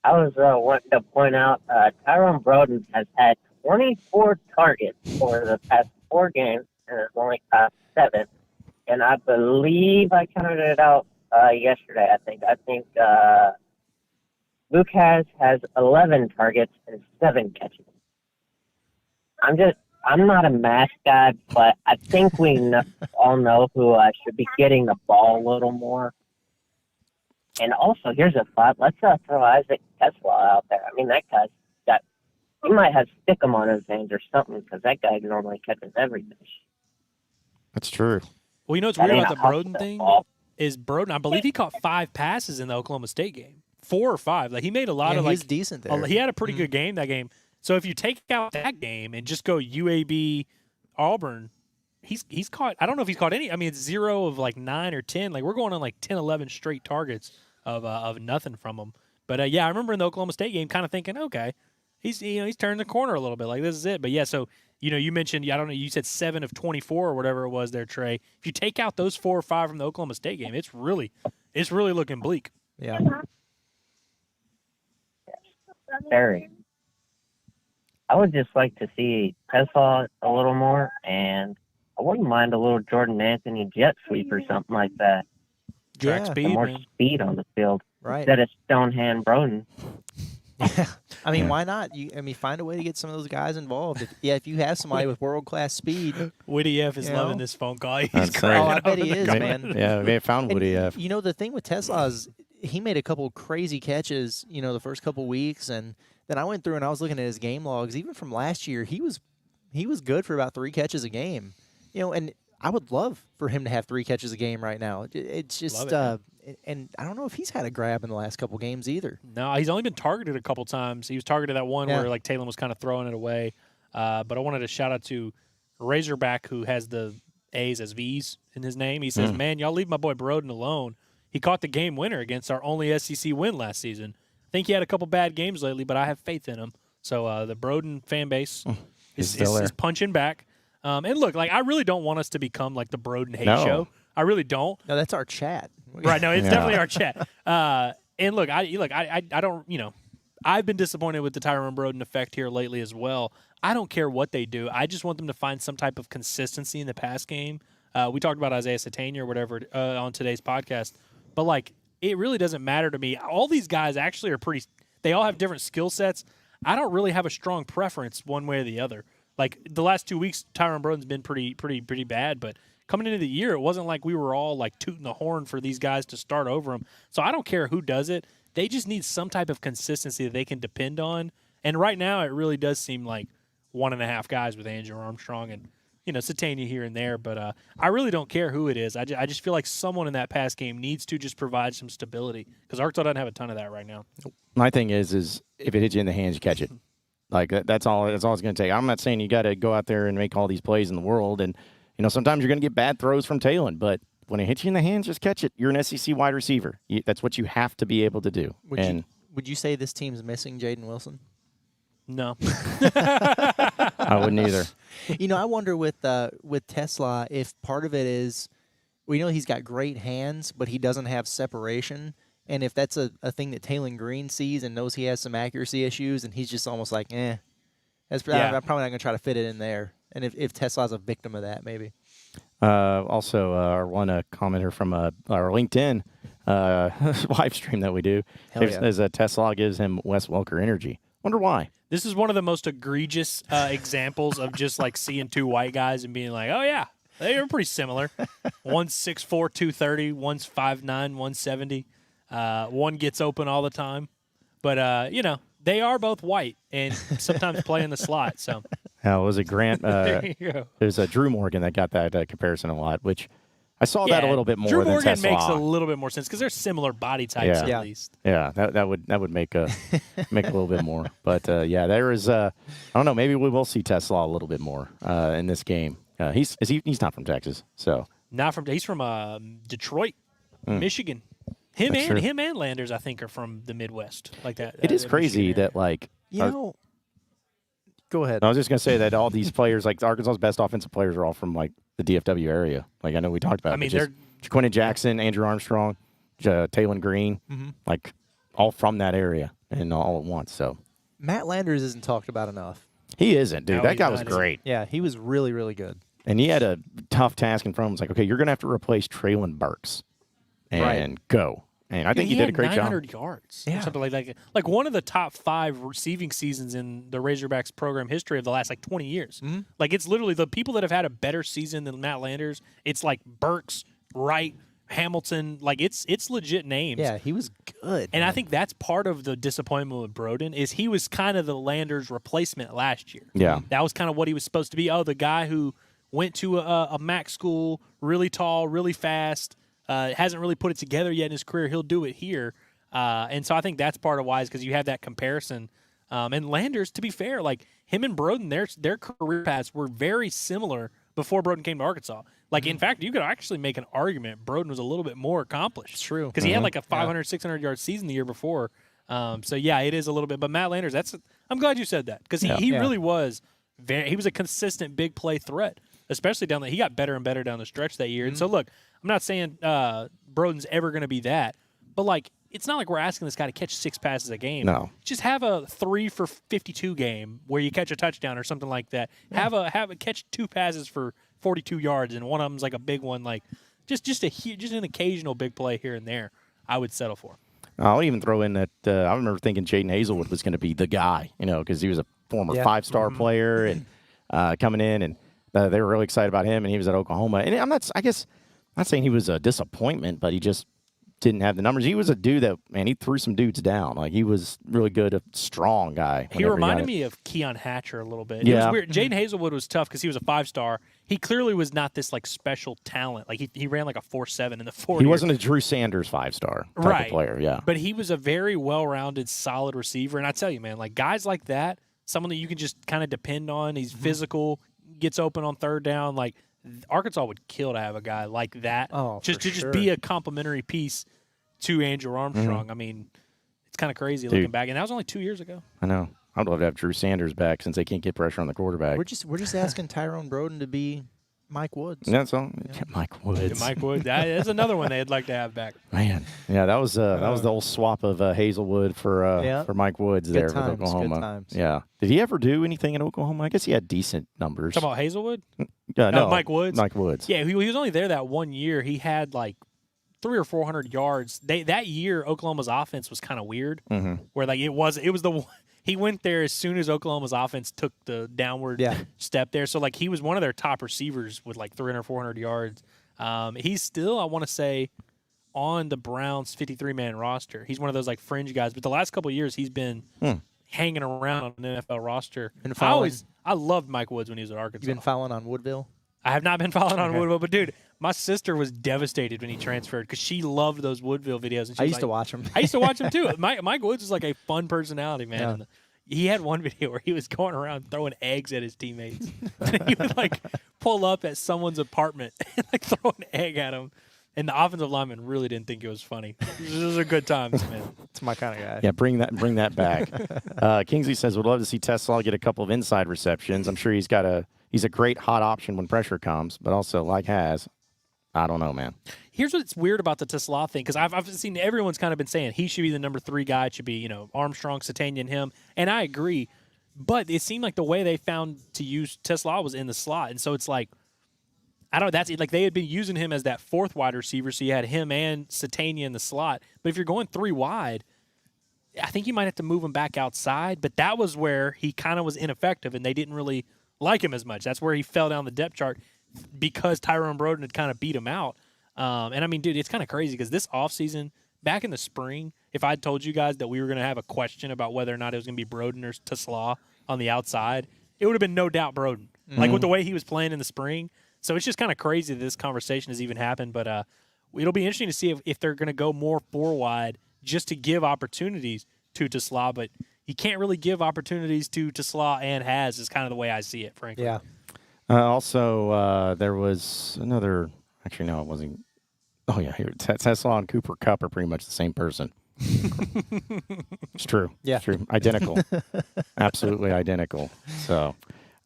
I was wanting to point out Tyrone Broden has had 24 targets for the past 4 games and has only caught 7. And I believe I counted it out yesterday. I think Luke has 11 targets and 7 catches. I'm not a math guy, but I think we all know who should be getting the ball a little more. And also, here's a thought. Let's throw Isaac Tesla out there. I mean, that guy's he might have stickum on his hands or something because that guy normally catches everything. That's true. Well, you know what's weird about the Broden thing is Broden, I believe he caught 5 passes in the Oklahoma State game. 4 or 5. Like, he made a lot of, like. He's decent there. He had a pretty good game that game. So if you take out that game and just go UAB Auburn, he's caught, I don't know if he's caught any. I mean, it's 0 of like 9 or 10. Like, we're going on like 10, 11 straight targets of nothing from him. But yeah, I remember in the Oklahoma State game kind of thinking, okay, he's turned the corner a little bit. Like, this is it. But yeah, so you mentioned, I don't know, you said 7 of 24 or whatever it was there, Trey. If you take out those 4 or 5 from the Oklahoma State game, it's really looking bleak. Yeah. Very. I would just like to see Tesla a little more, and I wouldn't mind a little Jordan Anthony jet sweep or something like that. Track speed, more man. Speed on the field. Right. Instead of Stonehand Broden. Yeah. I mean, why not? Find a way to get some of those guys involved. If you have somebody with world-class speed. Woody F is loving this phone call. He's That's crying. Oh, I bet he is, man. Yeah, we found Woody F. You know, the thing with Tesla is he made a couple crazy catches, the first couple weeks, and then I went through and I was looking at his game logs. Even from last year, he was good for about 3 catches a game. And I would love for him to have 3 catches a game right now. It's just, and I don't know if he's had a grab in the last couple games either. No, he's only been targeted a couple times. He was targeted that one where like Taylor was kind of throwing it away. But I wanted to shout out to Razorback, who has the A's as V's in his name. He says, "Man, y'all leave my boy Broden alone. He caught the game winner against our only SEC win last season. I think he had a couple bad games lately, but I have faith in him." So the Broden fan base is punching back. And look, like, I really don't want us to become like the Broden hate show. I really don't. No, that's our chat. Right? No, it's definitely our chat. And look, I don't. I've been disappointed with the Tyrone Broden effect here lately as well. I don't care what they do. I just want them to find some type of consistency in the pass game. We talked about Isaiah Satania or whatever on today's podcast, but like, it really doesn't matter to me. All these guys actually are they all have different skill sets. I don't really have a strong preference one way or the other. Like, the last 2 weeks, Tyrone Broden's been pretty bad, but coming into the year, it wasn't like we were all like tooting the horn for these guys to start over them. So I don't care who does it. They just need some type of consistency that they can depend on. And right now, it really does seem like 1.5 guys with Andrew Armstrong and, Satania here and there. But I really don't care who it is. I just feel like someone in that pass game needs to just provide some stability because Arkansas doesn't have a ton of that right now. My thing is if it hits you in the hands, you catch it. Like, that's all it's going to take. I'm not saying you got to go out there and make all these plays in the world. And, sometimes you're going to get bad throws from Talon. But when it hits you in the hands, just catch it. You're an SEC wide receiver. That's what you have to be able to do. Would you say this team's missing Jaden Wilson? No. I wouldn't either. I wonder with Tesla if part of it is, we know he's got great hands, but he doesn't have separation. And if that's a thing that Talon Green sees and knows he has some accuracy issues, and he's just almost like, I'm probably not going to try to fit it in there. And if Tesla's a victim of that, maybe. Also, our one commenter from our LinkedIn live stream that we do says Tesla gives him Wes Welker energy. Wonder why. This is one of the most egregious examples of just like seeing 2 white guys and being like, oh, yeah, they are pretty similar. One's 6'4", 230. One's 5'9", 170. One gets open all the time. But, they are both white and sometimes play in the slot. So was it Grant? There you go. There's Drew Morgan that got that comparison a lot, which I saw that a little bit more Drew than Morgan Tesla. makes a little bit more sense because they're similar body types at least. Yeah, that would make a little bit more. But there is I don't know. Maybe we will see Tesla a little bit more in this game. He's not from Texas, so He's from Detroit, Michigan. Him That's true. and Landers, I think, are from the Midwest, like that. It is crazy that like. Go ahead. I was just gonna say that all these players, like Arkansas's best offensive players, are all from like the DFW area. Like I know we talked about. I mean, they're Jaquinton Jackson, Andrew Armstrong, Taylon Green, like all from that area and all at once. So Matt Landers isn't talked about enough. he isn't, dude. No, That guy was not. great. Yeah, he was really, really good. And he had a tough task in front of him. It's like, okay, you're going to have to replace Traylon Burks and go. And I think he did a great job. 900 yards. Yeah. Or something like that. Like one of the top 5 receiving seasons in the Razorbacks program history of the last, 20 years. Mm-hmm. Like, it's literally the people that have had a better season than Matt Landers. It's like Burks, Wright, Hamilton. Like, it's legit names. Yeah, he was good. And I think that's part of the disappointment with Broden is he was kind of the Landers replacement last year. Yeah. That was kind of what he was supposed to be. Oh, the guy who went to a MAC school, really tall, really fast, hasn't really put it together yet in his career. He'll do it here. And so I think that's part of why is because you have that comparison. And Landers, to be fair, like him and Broden, their career paths were very similar before Broden came to Arkansas. Like, in fact, you could actually make an argument Broden was a little bit more accomplished. It's true. Because he had like a 500, 600-yard season the year before. So, yeah, it is a little bit. But Matt Landers, I'm glad you said that because he really was he was a consistent big play threat, especially down there. He got better and better down the stretch that year. And so, look, I'm not saying Broden's ever going to be that, but, like, it's not like we're asking this guy to catch 6 passes a game. No. Just have a 3 for 52 game where you catch a touchdown or something like that. Yeah. Have a catch 2 passes for 42 yards, and one of them's like a big one, like just an occasional big play here and there. I would settle for. I'll even throw in that I remember thinking Jaden Hazelwood was going to be the guy, because he was a former 5-star player and coming in, and they were really excited about him, and he was at Oklahoma. And I'm not saying he was a disappointment, but he just didn't have the numbers. He was a dude that, man, he threw some dudes down. Like, he was really good, a strong guy. He reminded me of Keon Hatcher a little bit. Yeah. It was weird. Jaden Hazelwood was tough because he was a 5-star. He clearly was not this, like, special talent. Like, he ran like a 4.7 in the 4 He wasn't a Drew Sanders 5-star type of player, yeah. But he was a very well-rounded, solid receiver. And I tell you, man, like, guys like that, someone that you can just kind of depend on, he's physical, gets open on third down, like, Arkansas would kill to have a guy like that. Just be a complimentary piece to Andrew Armstrong. I mean, it's kind of crazy looking back, and that was only 2 years ago. I know. I'd love to have Drew Sanders back since they can't get pressure on the quarterback. We're just asking Tyrone Broden to be Mike Woods. That's all. Yeah. Mike Woods. Mike Woods. That's another one they'd like to have back. Man, yeah, that was the old swap of Hazelwood for Mike Woods there with Oklahoma. Good times. Yeah. Did he ever do anything in Oklahoma? I guess he had decent numbers. Talking about Hazelwood? No, Mike Woods. Mike Woods. Yeah, he was only there that 1 year. He had like 300 or 400 yards. That year, Oklahoma's offense was kind of weird. Where like it was he went there as soon as Oklahoma's offense took the downward step there. So like he was one of their top receivers with like 300 or 400 yards. He's still, I want to say, on the Browns 53-man roster. He's one of those like fringe guys. But the last couple of years, he's been hanging around on an NFL roster. I loved Mike Woods when he was at Arkansas. You been following on Woodville? I have not been following on Woodville, but dude, my sister was devastated when he transferred because she loved those Woodville videos. And I used to watch them. I used to watch them too. Mike Woods is like a fun personality, man. Yeah. He had one video where he was going around throwing eggs at his teammates. He would like pull up at someone's apartment and like throw an egg at him. And the offensive lineman really didn't think it was funny. Those are good times, man. It's my kind of guy. Yeah, bring that back. Kingsley says, would love to see TeSlaa get a couple of inside receptions. I'm sure he's a great hot option when pressure comes, but also like I don't know, man. Here's what's weird about the TeSlaa thing, because I've seen everyone's kind of been saying he should be the number 3 guy. It should be, Armstrong, Satania, and him. And I agree. But it seemed like the way they found to use TeSlaa was in the slot. And so it's like, I don't know, that's like they had been using him as that 4th wide receiver, so you had him and Satania in the slot. But if you're going 3 wide, I think you might have to move him back outside. But that was where he kind of was ineffective, and they didn't really like him as much. That's where he fell down the depth chart because Tyrone Broden had kind of beat him out. And I mean, dude, it's kind of crazy because this offseason, back in the spring, if I'd told you guys that we were going to have a question about whether or not it was going to be Broden or TeSlaa on the outside, it would have been no doubt Broden. Like with the way he was playing in the spring. So it's just kind of crazy that this conversation has even happened. But it'll be interesting to see if they're going to go more 4 wide just to give opportunities to TeSlaa. But you can't really give opportunities to TeSlaa and Has is kind of the way I see it, frankly. Yeah. Also, there was another – actually, no, it wasn't Oh, yeah. Here, Tesla and Cooper Cup are pretty much the same person. It's true. Yeah. It's true. Identical. Absolutely identical. So,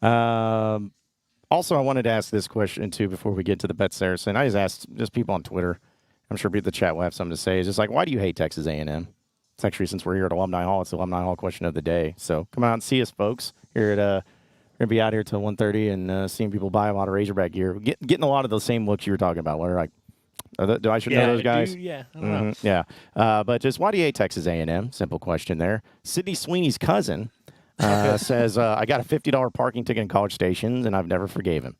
also, I wanted to ask this question, too, before we get to the Bet Saracen. I just asked people on Twitter. I'm sure the chat will have something to say. It's just like, why do you hate Texas A&M? It's actually, since we're here at Alumni Hall, it's the Alumni Hall question of the day. So come out and see us, folks. Here at we're gonna be out here till 1:30 and seeing people buy a lot of Razorback gear. Getting a lot of the same looks you were talking about. Where like, do I should know those guys? I don't know. Yeah. But just why do you hate Texas A&M? Simple question there. Sydney Sweeney's cousin says, I got a $50 parking ticket in College Station, and I've never forgave him.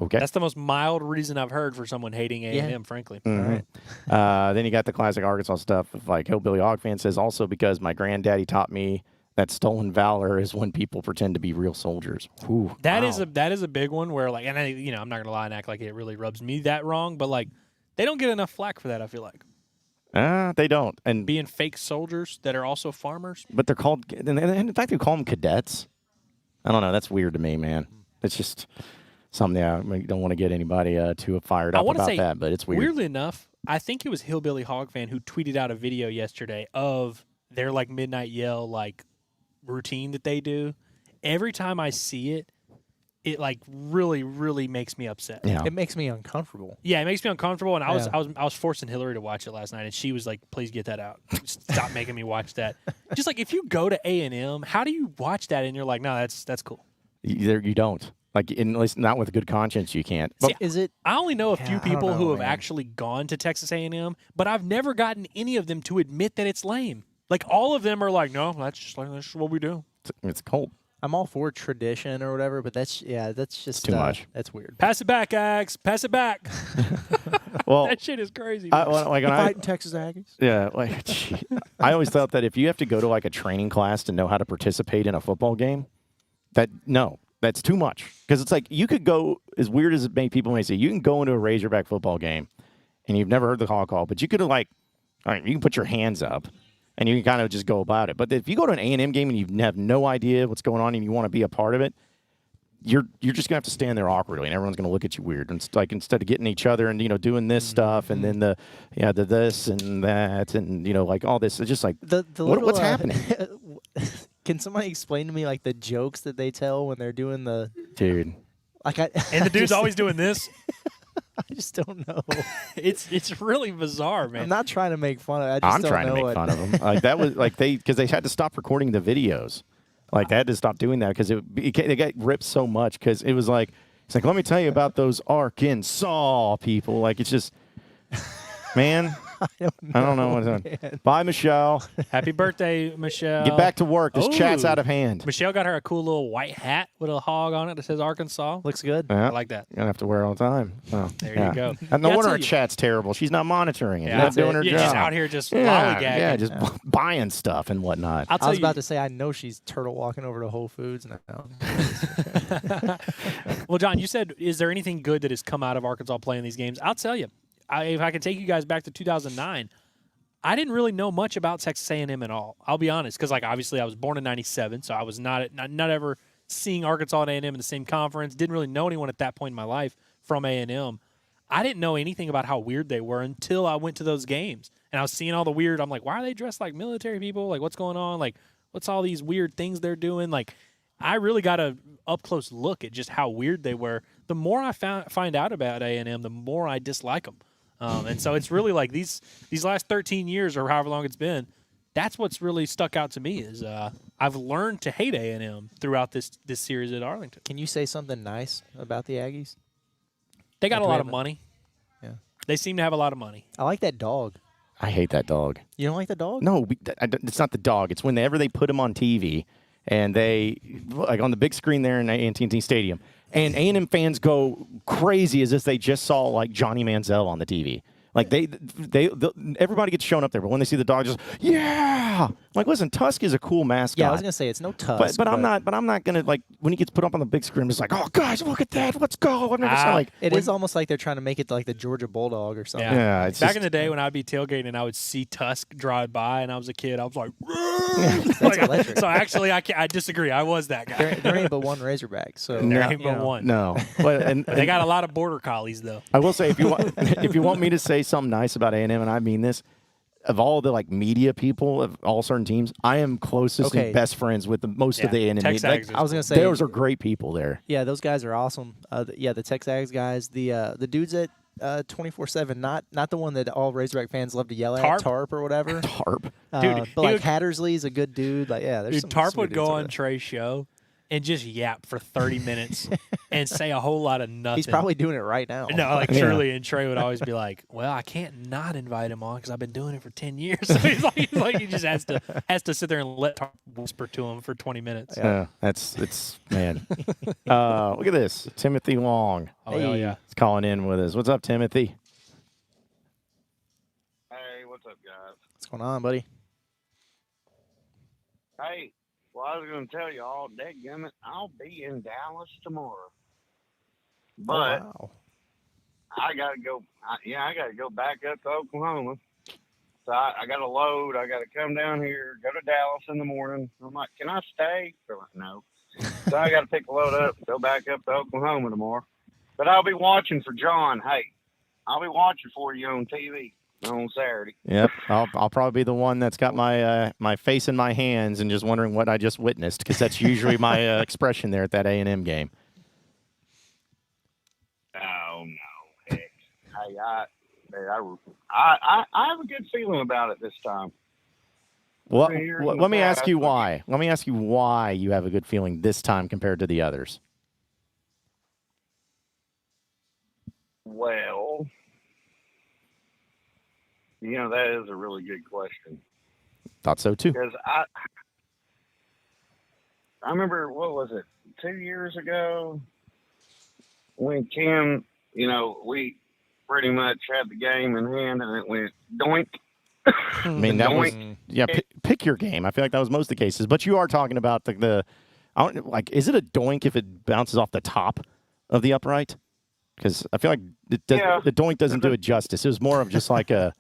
Okay. That's the most mild reason I've heard for someone hating A&M, frankly. Mm-hmm. All right. Then you got the classic Arkansas stuff of like Hillbilly Hog fan says also because my granddaddy taught me that stolen valor is when people pretend to be real soldiers. Ooh, that wow. is a big one where like, and I'm not gonna lie and act like it really rubs me that wrong, but like they don't get enough flack for that. I feel like they don't, and being fake soldiers that are also farmers. But they're called, and in fact, they call them cadets. I don't know. That's weird to me, man. It's just something. I don't want to get anybody too fired up about that, but it's weird. Weirdly enough, I think it was Hillbilly Hog fan who tweeted out a video yesterday of their like midnight yell like routine that they do. Every time I see it, it like really, really makes me upset. Yeah. It makes me uncomfortable. Yeah, it makes me uncomfortable. And I was forcing Hillary to watch it last night, and she was like, "Please get that out. Stop making me watch that." Just like if you go to A&M, how do you watch that and you're like, "No, that's cool." You don't. Like, at least not with a good conscience, you can't. But is it? I only know a few people who have man. actually gone to Texas A&M, but I've never gotten any of them to admit that it's lame. Like all of them are like, "No, that's what we do." It's cold. I'm all for tradition or whatever, but that's just too much. That's weird. Pass it back, Ags. Pass it back. Well, that shit is crazy. Fighting Texas Aggies. Yeah, like I always thought that if you have to go to like a training class to know how to participate in a football game, that's too much. Because it's like you could go, as weird as people may say, you can go into a Razorback football game and you've never heard the call, but you could have like, all right, you can put your hands up and you can kind of just go about it. But if you go to an A&M game and you have no idea what's going on and you want to be a part of it, you're just gonna have to stand there awkwardly, and everyone's gonna look at you weird. And it's like instead of getting each other and doing this stuff, and then the this and that, and like all this, it's just like what's happening? Can somebody explain to me like the jokes that they tell when they're doing the dude? And the dude's always doing this. I just don't know. It's really bizarre, man. I'm not trying to make fun of it. I'm trying to make fun of them. Like that was like because they had to stop recording the videos. Like they had to stop doing that because they got ripped so much because it was like it's like let me tell you about those Arkansas people. Like it's just man. I don't know what's on. Bye, Michelle. Happy birthday, Michelle. Get back to work. This chat's out of hand. Michelle got her a cool little white hat with a hog on it that says Arkansas. Looks good. Yeah. I like that. You're going to have to wear it all the time. Oh, there you go. And no wonder her chat's terrible. She's not monitoring it. Yeah, not doing her job. She's out here just lollygagging. Yeah, just buying stuff and whatnot. I was about to say, I know she's turtle walking over to Whole Foods now. Well, John, you said, is there anything good that has come out of Arkansas playing these games? I'll tell you. If I can take you guys back to 2009, I didn't really know much about Texas A&M at all. I'll be honest, because obviously I was born in '97, so I was not ever seeing Arkansas and A&M in the same conference. Didn't really know anyone at that point in my life from A&M. I didn't know anything about how weird they were until I went to those games, and I was seeing all the weird. I'm like, why are they dressed like military people? Like, what's going on? Like, what's all these weird things they're doing? Like, I really got a up close look at just how weird they were. The more I find out about A&M, the more I dislike them. And so it's really like these last 13 years or however long it's been, that's what's really stuck out to me is I've learned to hate A&M throughout this series at Arlington. Can you say something nice about the Aggies? They got a lot of money. Yeah. They seem to have a lot of money. I like that dog. I hate that dog. You don't like the dog? No, it's not the dog. It's whenever they put him on TV and they like on the big screen there in AT&T Stadium. And A&M fans go crazy as if they just saw like Johnny Manziel on the TV. Like everybody gets shown up there, but when they see the dog, just like listen, Tusk is a cool mascot. Yeah, I was gonna say it's no Tusk, but I'm not gonna like when he gets put up on the big screen. I'm just like, oh guys, look at that, let's go. I've never seen like it is almost like they're trying to make it like the Georgia Bulldog or something. Yeah, it's back in the day when I'd be tailgating and I would see Tusk drive by, and I was a kid, I was like, that's electric. So actually, I disagree. I was that guy. There ain't but one Razorback, so there ain't but one. No, but they got a lot of border collies though. I will say if you want me to say something nice about A&M, and I mean this. Of all the like media people of all certain teams, I am closest and best friends with most of the A&M media. Like, I was gonna say those are great people there. Yeah, those guys are awesome. The Texas Aggies guys, the dudes at 24/7, not the one that all Razorback fans love to yell at, Tarp or whatever. Tarp, dude. But like Hattersley's a good dude. Like there's some Tarp would good go dudes on Trey's show and just yap for 30 minutes and say a whole lot of nothing. He's probably doing it right now. No, like truly, and Trey would always be like, "Well, I can't not invite him on because I've been doing it for 10 years." So he's like, he just has to sit there and let Tarp whisper to him for 20 minutes. Yeah, it's man. Look at this, Timothy Long. Oh yeah, he's calling in with us. What's up, Timothy? Hey, what's up, guys? What's going on, buddy? Hey, well, I was going to tell you all, dadgummit, I'll be in Dallas tomorrow. But I got to go. I got to go back up to Oklahoma. So I got to load. I got to come down here, go to Dallas in the morning. I'm like, can I stay? They're like, no. So I got to pick the load up, go back up to Oklahoma tomorrow. But I'll be watching for John. Hey, I'll be watching for you on TV on Saturday. Yep, I'll probably be the one that's got my my face in my hands and just wondering what I just witnessed, because that's usually my expression there at that A&M game. Oh no, heck! Hey, I have a good feeling about it this time. Well, let me ask you why. Let me ask you why you have a good feeling this time compared to the others. Well, that is a really good question. Thought so too. Because I remember, what was it, 2 years ago when Kim, we pretty much had the game in hand and it went doink. I mean, that was pick your game. I feel like that was most of the cases, but you are talking about is it a doink if it bounces off the top of the upright? Because I feel like the doink doesn't do it justice. It was more of just like a.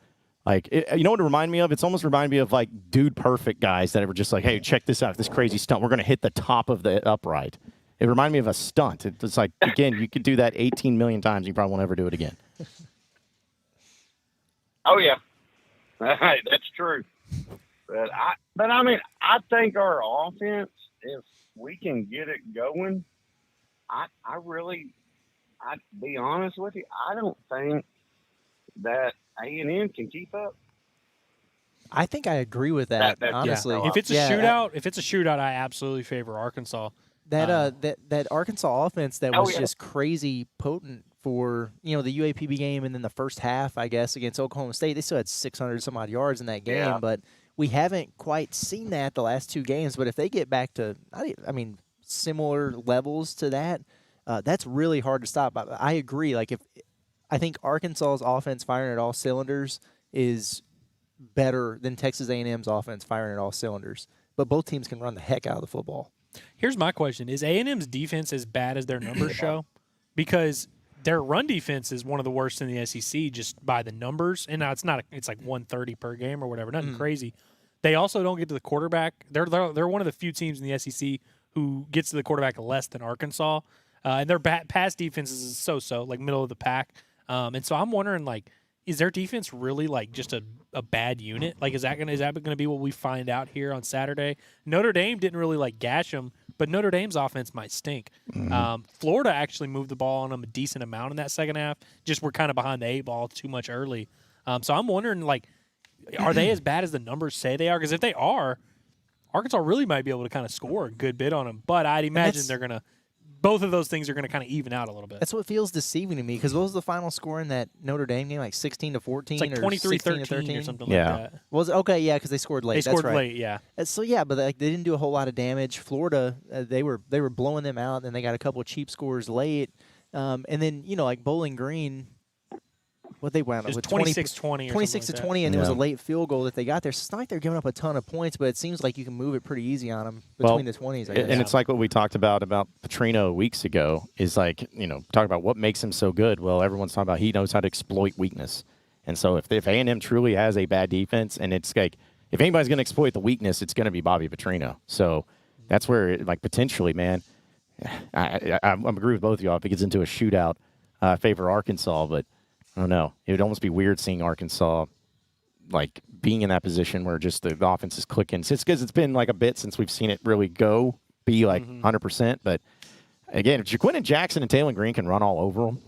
You know what it reminded me of? It's almost reminded me of like Dude Perfect guys that were just like, hey, check this out, this crazy stunt. We're going to hit the top of the upright. It reminded me of a stunt. It's like, again, you could do that 18 million times. You probably won't ever do it again. Oh, yeah. That's true. But I think our offense, if we can get it going, I'd be honest with you, I don't think that A&M can keep up. I think I agree with that, honestly. If it's a shootout, I absolutely favor Arkansas. That Arkansas offense that was just crazy potent for the UAPB game, and then the first half, I guess, against Oklahoma State, they still had 600 some odd yards in that game, but we haven't quite seen that the last two games. But if they get back to, similar levels to that, that's really hard to stop. I agree. I think Arkansas's offense firing at all cylinders is better than Texas A&M's offense firing at all cylinders. But both teams can run the heck out of the football. Here's my question. Is A&M's defense as bad as their numbers show? Because their run defense is one of the worst in the SEC just by the numbers. And now it's like 130 per game or whatever. Nothing crazy. They also don't get to the quarterback. They're one of the few teams in the SEC who gets to the quarterback less than Arkansas. And their pass defense is so-so, like middle of the pack. And so I'm wondering, is their defense really just a bad unit? Is that gonna be what we find out here on Saturday? Notre Dame didn't really gash them, but Notre Dame's offense might stink. Mm-hmm. Florida actually moved the ball on them a decent amount in that second half. Just we're kind of behind the eight ball too much early. So I'm wondering, are they as bad as the numbers say they are? Because if they are, Arkansas really might be able to kind of score a good bit on them. But I'd imagine they're gonna. Both of those things are going to kind of even out a little bit. That's what feels deceiving to me, because what was the final score in that Notre Dame game? 16-14 it's like 23-13 or something like that. Was it? Okay, yeah, because they scored late. They scored late, yeah. So but they didn't do a whole lot of damage. Florida, they were blowing them out, and they got a couple of cheap scores late. And then Bowling Green, what they wound up with 26-20 26-20, and it was a late field goal that they got there. So it's not like they're giving up a ton of points, but it seems like you can move it pretty easy on them between the 20s. I guess. And it's like what we talked about Petrino weeks ago is talking about what makes him so good. Well, everyone's talking about he knows how to exploit weakness. And so if A&M truly has a bad defense, and it's if anybody's going to exploit the weakness, it's going to be Bobby Petrino. So that's where potentially, man, I agree with both of y'all. If it gets into a shootout, I favor Arkansas, but I don't know. It would almost be weird seeing Arkansas like being in that position where just the offense is clicking. It's because it's been like a bit since we've seen it really be like 100%. But again, if Jaquin Jackson and Taylor Green can run all over them,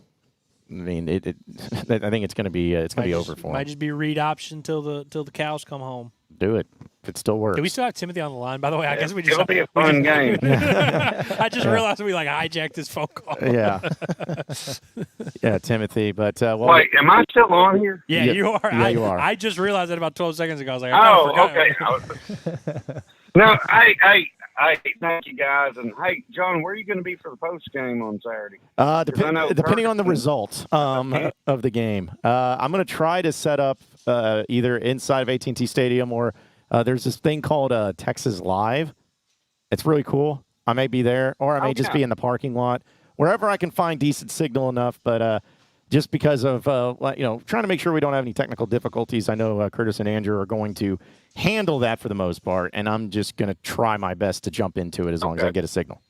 I mean, I think it's going to be over for them. Might just be read option till the cows come home. Do it if it still works. Do we still have Timothy on the line? By the way, I guess we just It'll be a fun game. I just realized we hijacked this phone call. Yeah, yeah, Timothy. But wait, am I still on here? Yeah, you are. Yeah, you are. I just realized that about 12 seconds ago. I was like, I okay. No, hey, thank you guys, and hey, John, where are you going to be for the post game on Saturday? Depending on the result of the game, I'm going to try to set up either inside of AT&T Stadium or there's this thing called Texas Live. It's really cool. I may be there, or I may just be in the parking lot, wherever I can find decent signal enough. But just because of trying to make sure we don't have any technical difficulties, I know Curtis and Andrew are going to handle that for the most part, and I'm just going to try my best to jump into it as long as I get a signal.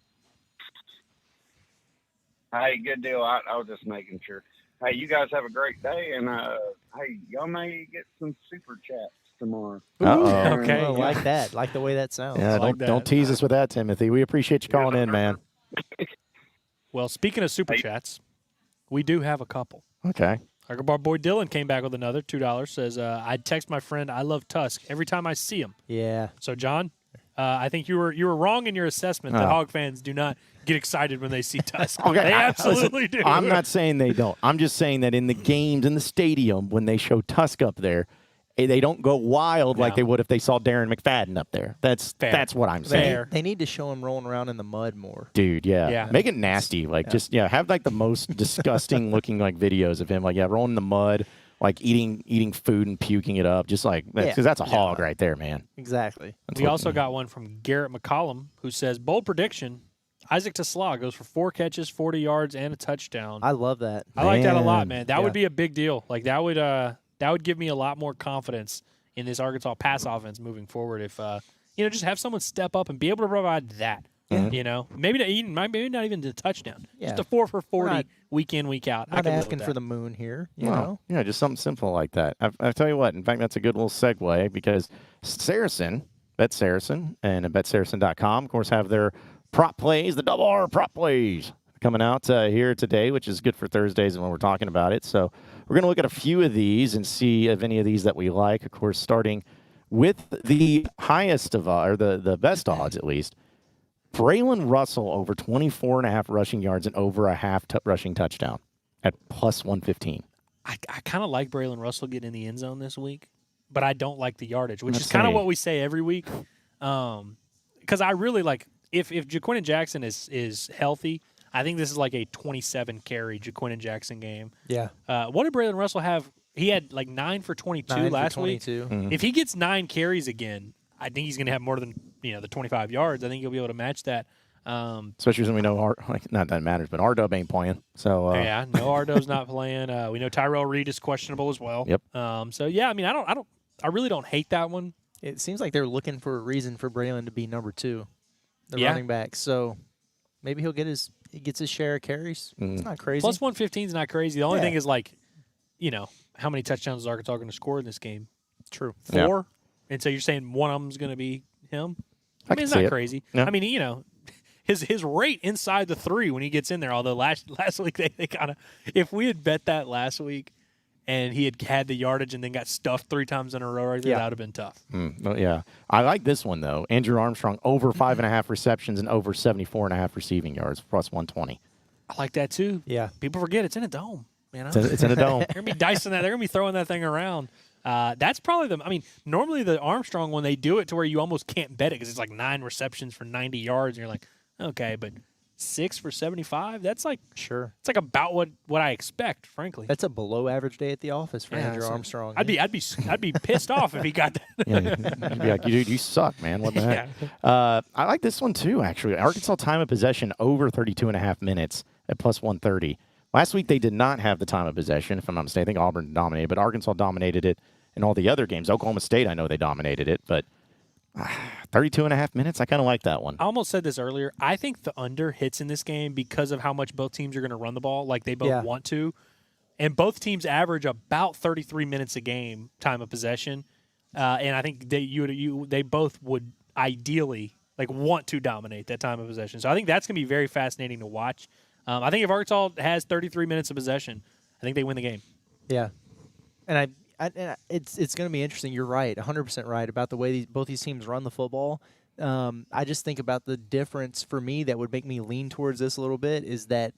Hey, good deal. I was just making sure. Hey, you guys have a great day, and hey, y'all may get some super chats tomorrow. Okay, like that. Like the way that sounds. Yeah, don't tease us with that, Timothy. We appreciate you calling in, man. Well, speaking of super chats, we do have a couple. Okay. Our boy Dylan came back with another $2. Says, I'd text my friend, I love Tusk every time I see him. Yeah. So, John, I think you were wrong in your assessment that Hog fans do not get excited when they see Tusk. Okay. They absolutely do. I'm not saying they don't. I'm just saying that in the games, in the stadium, when they show Tusk up there, they don't go wild like they would if they saw Darren McFadden up there. That's what I'm saying. They need to show him rolling around in the mud more. Dude, yeah. Make it nasty. Like, just have like the most disgusting looking like videos of him. Like, rolling in the mud, like eating food and puking it up. Just like, because that's a hog right there, man. Exactly. We also got one from Garrett McCollum who says, bold prediction, Isaac Tesla goes for 4 catches, 40 yards, and a touchdown. I love that. I like that a lot, man. That would be a big deal. Like, that would give me a lot more confidence in this Arkansas pass offense moving forward if, just have someone step up and be able to provide that. Mm-hmm. Maybe not even the touchdown. Yeah. Just a 4 for 40 week in, week out. I'm asking for the moon here, you know? Yeah, just something simple like that. I tell you what, in fact, that's a good little segue because Saracen, Bet Saracen, and BetSaracen.com, of course, have their prop plays, the double R prop plays coming out here today, which is good for Thursdays when we're talking about it. So we're going to look at a few of these and see if any of these that we like. Of course, starting with the highest of or the best odds, at least. Braylon Russell over 24.5 rushing yards and over a half rushing touchdown at plus 115. I kind of like Braylon Russell getting in the end zone this week, but I don't like the yardage, which is kind of what we say every week. Because I really like if Jaquin Jackson is healthy, I think this is like a 27 carry Jaquin Jackson game. Yeah. What did Braylon Russell have? He had like 9 for 22 last week. Mm-hmm. If he gets 9 carries again, I think he's going to have more than the 25 yards. I think he'll be able to match that. Especially when we know not that it matters, but R-Dub ain't playing. So no, R-Dub's not playing. We know Tyrell Reed is questionable as well. Yep. So yeah, I mean, I really don't hate that one. It seems like they're looking for a reason for Braylon to be number 2, the running back. So maybe he gets his share of carries. It's not crazy. Plus 115 is not crazy. The only thing is how many touchdowns is Arkansas going to score in this game? True. 4. Yeah. And so you're saying one of them is going to be him? I mean, it's can not see crazy. Yeah. I mean, his rate inside the 3 when he gets in there, although last week they kind of – if we had bet that last week and he had the yardage and then got stuffed 3 times in a row right there, that would have been tough. Well, yeah. I like this one, though. Andrew Armstrong over 5.5 receptions and over 74.5 receiving yards, plus 120. I like that, too. Yeah. People forget it's in a dome. It's in a dome. They're going to be dicing that. They're going to be throwing that thing around. That's probably normally the Armstrong, when they do it to where you almost can't bet it because it's like 9 receptions for 90 yards, and you're like, okay, but 6 for 75, that's like sure. It's like about what I expect, frankly. That's a below average day at the office for Andrew Armstrong. I'd be pissed off if he got that. You'd be like, dude, you suck, man. What the heck? I like this one too, actually. Arkansas time of possession over 32.5 minutes at plus 130. Last week, they did not have the time of possession, if I'm not mistaken. I think Auburn dominated, but Arkansas dominated it in all the other games. Oklahoma State, I know they dominated it, but 32.5 minutes, I kind of like that one. I almost said this earlier. I think the under hits in this game because of how much both teams are going to run the ball, like they both want to. and both teams average about 33 minutes a game time of possession. And I think they both would ideally want to dominate that time of possession. So I think that's going to be very fascinating to watch. I think if Arkansas has 33 minutes of possession, I think they win the game. Yeah, and it's going to be interesting. You're right, 100% right about the way both these teams run the football. I just think about the difference for me that would make me lean towards this a little bit is that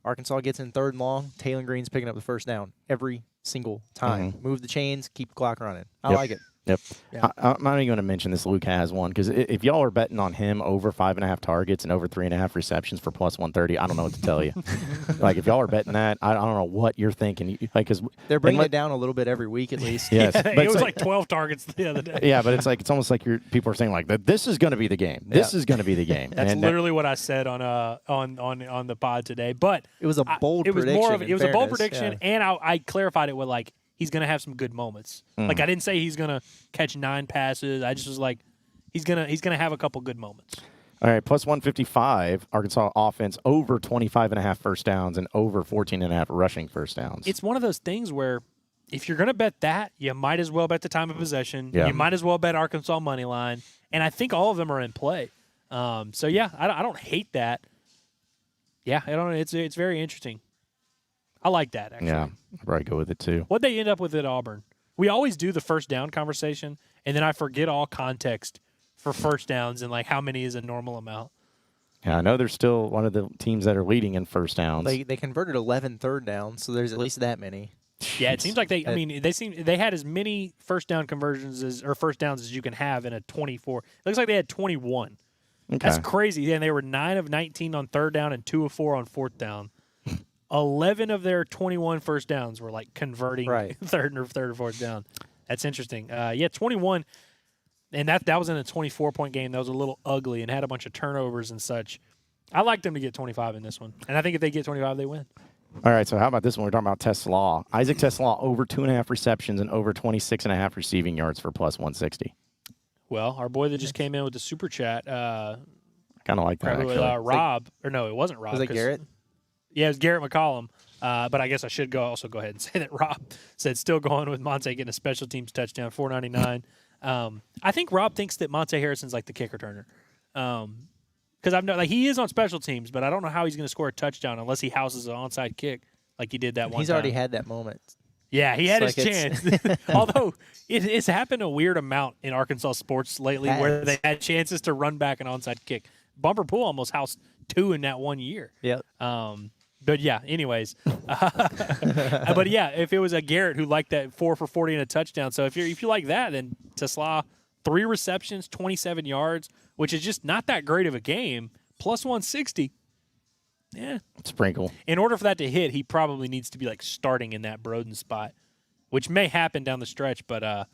Arkansas gets in 3rd and long. Taylor Green's picking up the first down every single time. Move the chains, keep the clock running. I like it. Yep. Yeah. I'm not even going to mention this. Luke has one because if y'all are betting on him over 5.5 targets and over 3.5 receptions for plus 130, I don't know what to tell you. If y'all are betting that, I don't know what you're thinking. Because they're bringing it down a little bit every week at least. Yes, but it was 12 targets the other day. Yeah, but it's almost like people are saying this is going to be the game. This is going to be the game. That's literally what I said on the pod today. But it was a bold prediction. It was a bold prediction, and I clarified it with he's going to have some good moments. I didn't say he's going to catch 9 passes. I just was he's going to have a couple good moments. All right, plus 155, Arkansas offense over 25.5 first downs and over 14.5 rushing first downs. It's one of those things where if you're going to bet that, you might as well bet the time of possession. Yeah. You might as well bet Arkansas money line. And I think all of them are in play. I don't hate that. Yeah, I don't. It's very interesting. I like that, actually. Yeah, I'd probably go with it, too. What'd they end up with at Auburn? We always do the first down conversation, and then I forget all context for first downs and, how many is a normal amount. Yeah, I know they're still one of the teams that are leading in first downs. They converted 11 third downs, so there's at least that many. Yeah, it seems like they had as many first down conversions or first downs as you can have in a 24. It looks like they had 21. Okay. That's crazy. And they were 9 of 19 on third down and 2 of 4 on fourth down. 11 of their 21 first downs were converting third or fourth down. That's interesting. 21, and that was in a 24-point game. That was a little ugly and had a bunch of turnovers and such. I like them to get 25 in this one, and I think if they get 25, they win. All right, so how about this one? We're talking about Teslaw. Isaac Teslaw over 2.5 receptions and over 26.5 receiving yards for plus 160. Well, our boy that just came in with the super chat, kind of like that, probably actually. Rob, or no, it wasn't Rob. Was it Garrett? Yeah, it was Garrett McCollum. But I guess I should also go ahead and say that Rob said still going with Monte getting a special teams touchdown, $4.99. I think Rob thinks that Monte Harrison's like the kick returner. Because he is on special teams, but I don't know how he's going to score a touchdown unless he houses an onside kick like he did that one time. He's already had that moment. Yeah, he had his chance. Although it's happened a weird amount in Arkansas sports lately where they had chances to run back an onside kick. Bumper Pool almost housed 2 in that 1 year. Yep. But yeah, anyways. But yeah, if it was a Garrett who liked that 4 for 40 and a touchdown. So if you like that, then Teslaw, 3 receptions, 27 yards, which is just not that great of a game, plus 160. Yeah. Sprinkle. In order for that to hit, he probably needs to be starting in that Broden spot, which may happen down the stretch, but I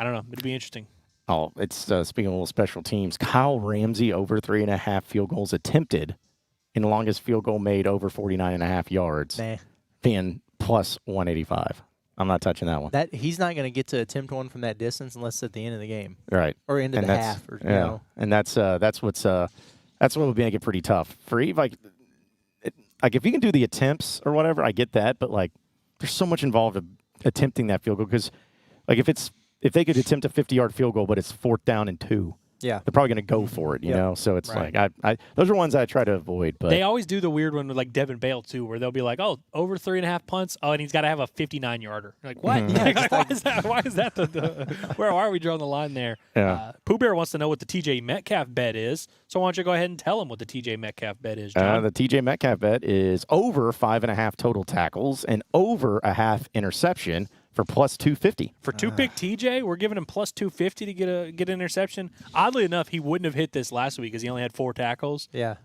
don't know. It'll be interesting. Oh, it's speaking of little special teams, Kyle Ramsey over 3.5 field goals attempted. And the longest field goal made over 49.5 yards, being plus 185. I'm not touching that one. He's not going to get to attempt one from that distance unless it's at the end of the game, right? Or into the half, or And that's what would make it pretty tough for Eve. If you can do the attempts or whatever, I get that, but there's so much involved in attempting that field goal because if they could attempt a 50-yard field goal, but it's 4th down and 2. Yeah, they're probably going to go for it, you know. So it's I those are ones I try to avoid. But they always do the weird one with Devin Bale too, where they'll be over 3.5 punts. Oh, and he's got to have a 59-yarder. What? Why is that? Why is that where are we drawing the line there? Yeah. Pooh Bear wants to know what the TJ Metcalf bet is. So why don't you go ahead and tell him what the TJ Metcalf bet is, John? The TJ Metcalf bet is over 5.5 total tackles and over a half interception. For plus 250. For two-pick TJ, we're giving him plus 250 to get an interception. Oddly enough, he wouldn't have hit this last week because he only had 4 tackles. Yeah.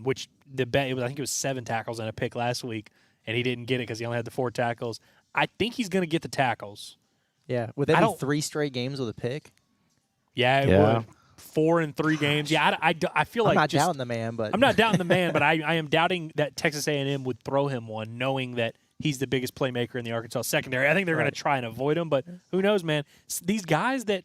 Which the bet, I think it was 7 tackles and a pick last week, and he didn't get it because he only had the 4 tackles. I think he's going to get the tackles. Yeah. Would that be 3 straight games with a pick? Yeah, it would. 4 in 3 games. Yeah, I feel I'm not doubting the man, but I'm not doubting the man, but I am doubting that Texas A&M would throw him one, knowing that he's the biggest playmaker in the Arkansas secondary. I think they're going to try and avoid him, but who knows, man? These guys it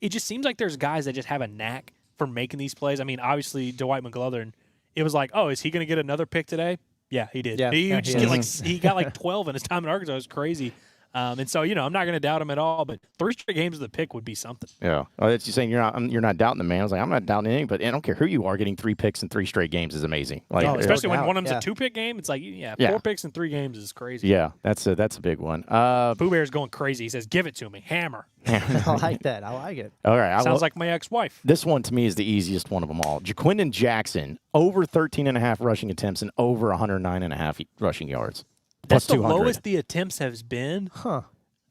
just seems like there's guys that just have a knack for making these plays. I mean, obviously, Dwight McGlothern, it was oh, is he going to get another pick today? Yeah, he did. Yeah, he yeah, just he get is. he got like 12 in his time in Arkansas. It was crazy. And so, I'm not going to doubt him at all, but 3 straight games of the pick would be something. Yeah. Oh, that's you saying you're not doubting the man. I was like, I'm not doubting anything, but I don't care who you are. Getting 3 picks in 3 straight games is amazing. Like, Especially when doubt, one of them's yeah. a 2-pick game. It's like, 4 picks in 3 games is crazy. Yeah, that's a big one. Pooh Bear's going crazy. He says, "Give it to me, hammer." I like that. I like it. All right. Sounds like my ex-wife. This one to me is the easiest one of them all. Jaquindon Jackson, over 13.5 rushing attempts and over 109.5 rushing yards. That's Plus the 200. lowest the attempts has been. Huh.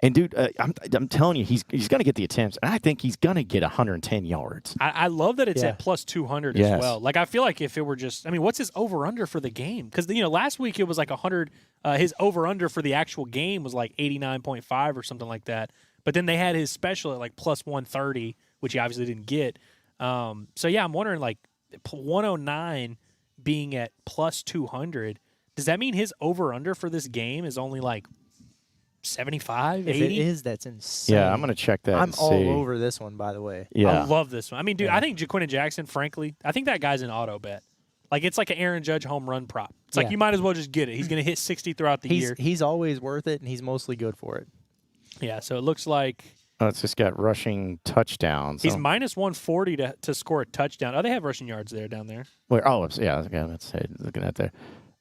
And, dude, I'm telling you, he's going to get the attempts, and I think he's going to get 110 yards. I love that it's Yeah. at plus 200 Yes. as well. Like, I feel like if it were just, what's his over-under for the game? Because, last week it was like 100. His over-under for the actual game was like 89.5 or something like that. But then they had his special at like plus 130, which he obviously didn't get. I'm wondering, like, 109 being at plus 200, does that mean his over-under for this game is only like 75, If 80? it is, that's insane. Yeah, I'm going to check that. I'm and all see. over this one, by the way. Yeah. I love this one. Dude, I think Jaquindon Jackson, frankly, I think that guy's an auto bet. Like, it's like an Aaron Judge home run prop. It's like Yeah. you might as well just get it. He's going to hit 60 throughout the year. He's always worth it, and he's mostly good for it. Yeah, so it looks like Oh, it's just got rushing touchdowns. he's minus 140 to score a touchdown. Oh, they have rushing yards there down there. Let's say, looking at there.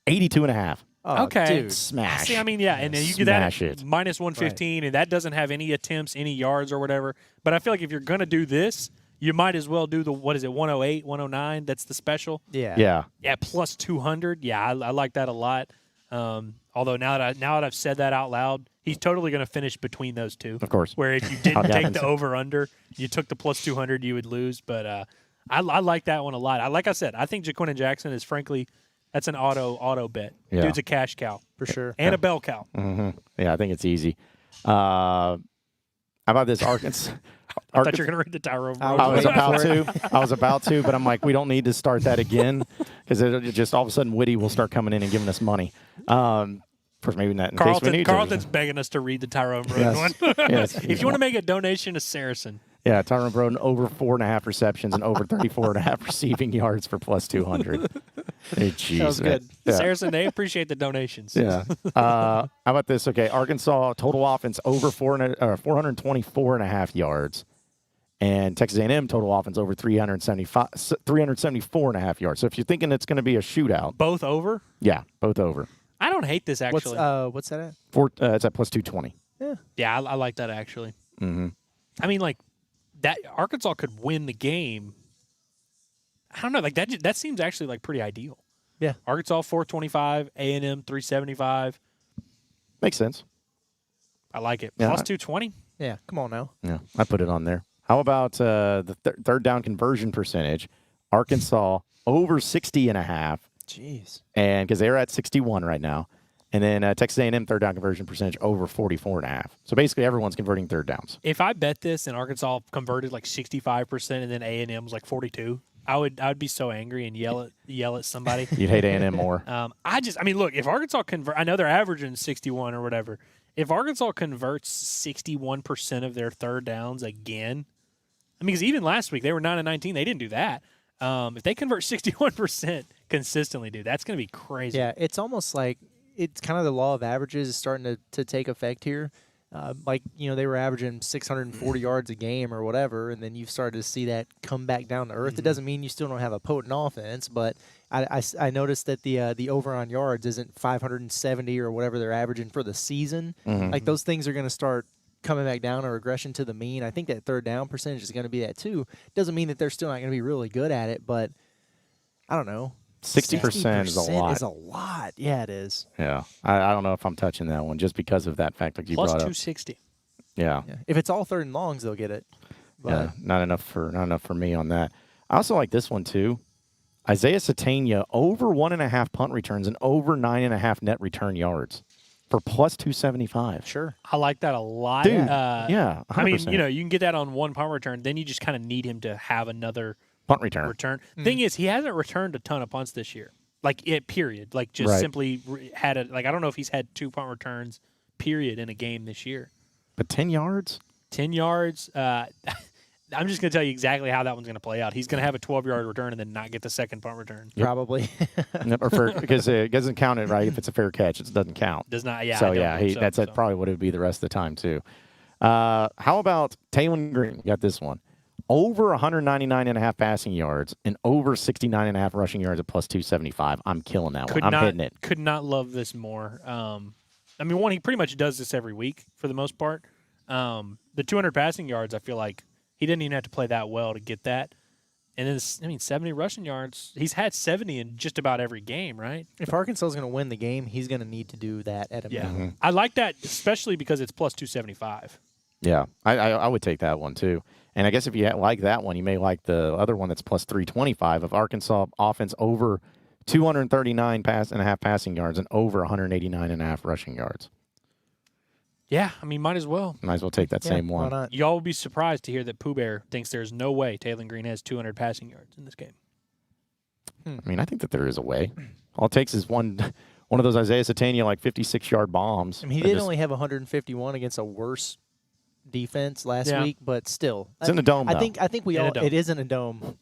82.5. Oh, Okay. dude. Smash. See, and then you get that Smash it. minus 115, and that doesn't have any attempts, any yards or whatever. But I feel like if you're going to do this, you might as well do the, 108, 109? That's the special. Yeah. Yeah. Yeah, plus 200. Yeah, I like that a lot. Although now that I've said that out loud, he's totally going to finish between those two. Of course. Where if you didn't Yeah. take the over/under, you took the plus 200, you would lose. But I like that one a lot. Like I said, I think Jaquindon Jackson is frankly that's an auto bet. Yeah. Dude's a cash cow For sure. and a bell cow. Mm-hmm. Yeah, I think it's easy. How about this Arkansas? I thought you were going to read the Tyrone. I was about to, but I'm like, we don't need to start that again because it just all of a sudden Whitty will start coming in and giving us money. Of course, maybe not in case we need Carlton's to. begging us to read the Tyrone Broden Yes. one. Yes. If you want to make a donation to Saracen. Yeah, Tyrone Broden over 4.5 receptions and over 34.5 receiving yards for plus 200. Hey, jeez, That was man. good. Yeah. Saracen, they appreciate the donations. Yeah. How about this? Okay, Arkansas total offense over 424.5 yards, and Texas A&M total offense over 374.5 yards. So if you're thinking it's going to be a shootout, Both over? yeah, both over. I don't hate this, actually. What's that at? It's at plus 220. Yeah, I like that, actually. Mm-hmm. Like, that Arkansas could win the game. I don't know. Like, that seems actually, like, pretty ideal. Yeah. Arkansas, 425, A&M, 375. Makes sense. I like it. Yeah. Plus 220? Yeah. Come on now. Yeah, I put it on there. How about the third down conversion percentage? Arkansas over 60.5. Jeez. And because they're at 61 right now. And then Texas A&M third down conversion percentage over 44.5. So basically everyone's converting third downs. If I bet this and Arkansas converted like 65% and then A&M was like 42, I would be so angry and yell at somebody. You'd hate A&M more. Look, if Arkansas I know they're averaging 61 or whatever. If Arkansas converts 61% of their third downs again, because even last week they were 9-19, they didn't do that. If they convert 61% consistently, dude, that's going to be crazy. Yeah, it's almost like it's kind of the law of averages is starting to take effect here. They were averaging 640 yards a game or whatever, and then you've started to see that come back down to earth. It doesn't mean you still don't have a potent offense, but I noticed that the over on yards isn't 570 or whatever they're averaging for the season. Mm-hmm. Like those things are going to start coming back down, or regression to the mean. I think that third down percentage is going to be that too. Doesn't mean that they're still not going to be really good at it, but I don't know. 60% is a lot. Is a lot. Yeah, it is. Yeah. I don't know if I'm touching that one just because of that fact like you Plus brought up. 260. Yeah. Yeah. If it's all third and longs, they'll get it. But Yeah. Not enough for me on that. I also like this one too. Isaiah Satania over 1.5 punt returns and over 9.5 net return yards for plus 275. sure. I like that a lot. Dude, yeah, 100%. You can get that on one punt return. Then you just kind of need him to have another Punt return. Thing is, he hasn't returned a ton of punts this year. Period. Like, just Right. simply had I don't know if he's had 2 punt returns, period, in a game this year. But 10 yards? 10 yards. I'm just going to tell you exactly how that one's going to play out. He's going to have a 12-yard return and then not get the second punt return. Yep. Probably. Because it doesn't count it, right? If it's a fair catch, it doesn't count. Does not, yeah. So, that's probably what it would be the rest of the time, too. How about Taylor Green? Got this one. Over 199.5 passing yards and over 69.5 rushing yards at plus 275. I'm killing that one. I'm hitting it. Could not love this more. I mean, one, he pretty much does this every week for the most part. The 200 passing yards, I feel like he didn't even have to play that well to get that. And then, 70 rushing yards. He's had 70 in just about every game, right? If Arkansas is going to win the game, he's going to need to do that at a minimum. I like that, especially because it's plus 275. Yeah, I would take that one, too. And I guess if you like that one, you may like the other one that's plus 325 of Arkansas offense over 239.5 passing yards and over 189.5 rushing yards. Yeah, I mean, might as well. Might as well take that same one. Why not? Y'all will be surprised to hear that Pooh Bear thinks there's no way Taylor Green has 200 passing yards in this game. I mean, I think that there is a way. All it takes is one of those Isaiah Satania, 56-yard bombs. I mean, he did only have 151 against a worse defense last week, but still. It's in a dome, though. I think it is in a dome.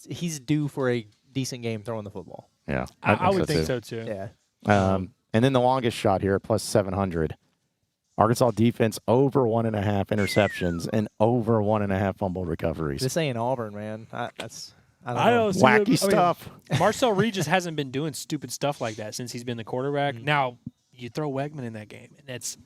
He's due for a decent game throwing the football. Yeah. I would think so, too. Yeah. And then the longest shot here at plus 700. Arkansas defense over 1.5 interceptions and over 1.5 fumble recoveries. This ain't Auburn, man. I don't know. Wacky stuff. Marcel Regis hasn't been doing stupid stuff like that since he's been the quarterback. Now, you throw Wegman in that game, and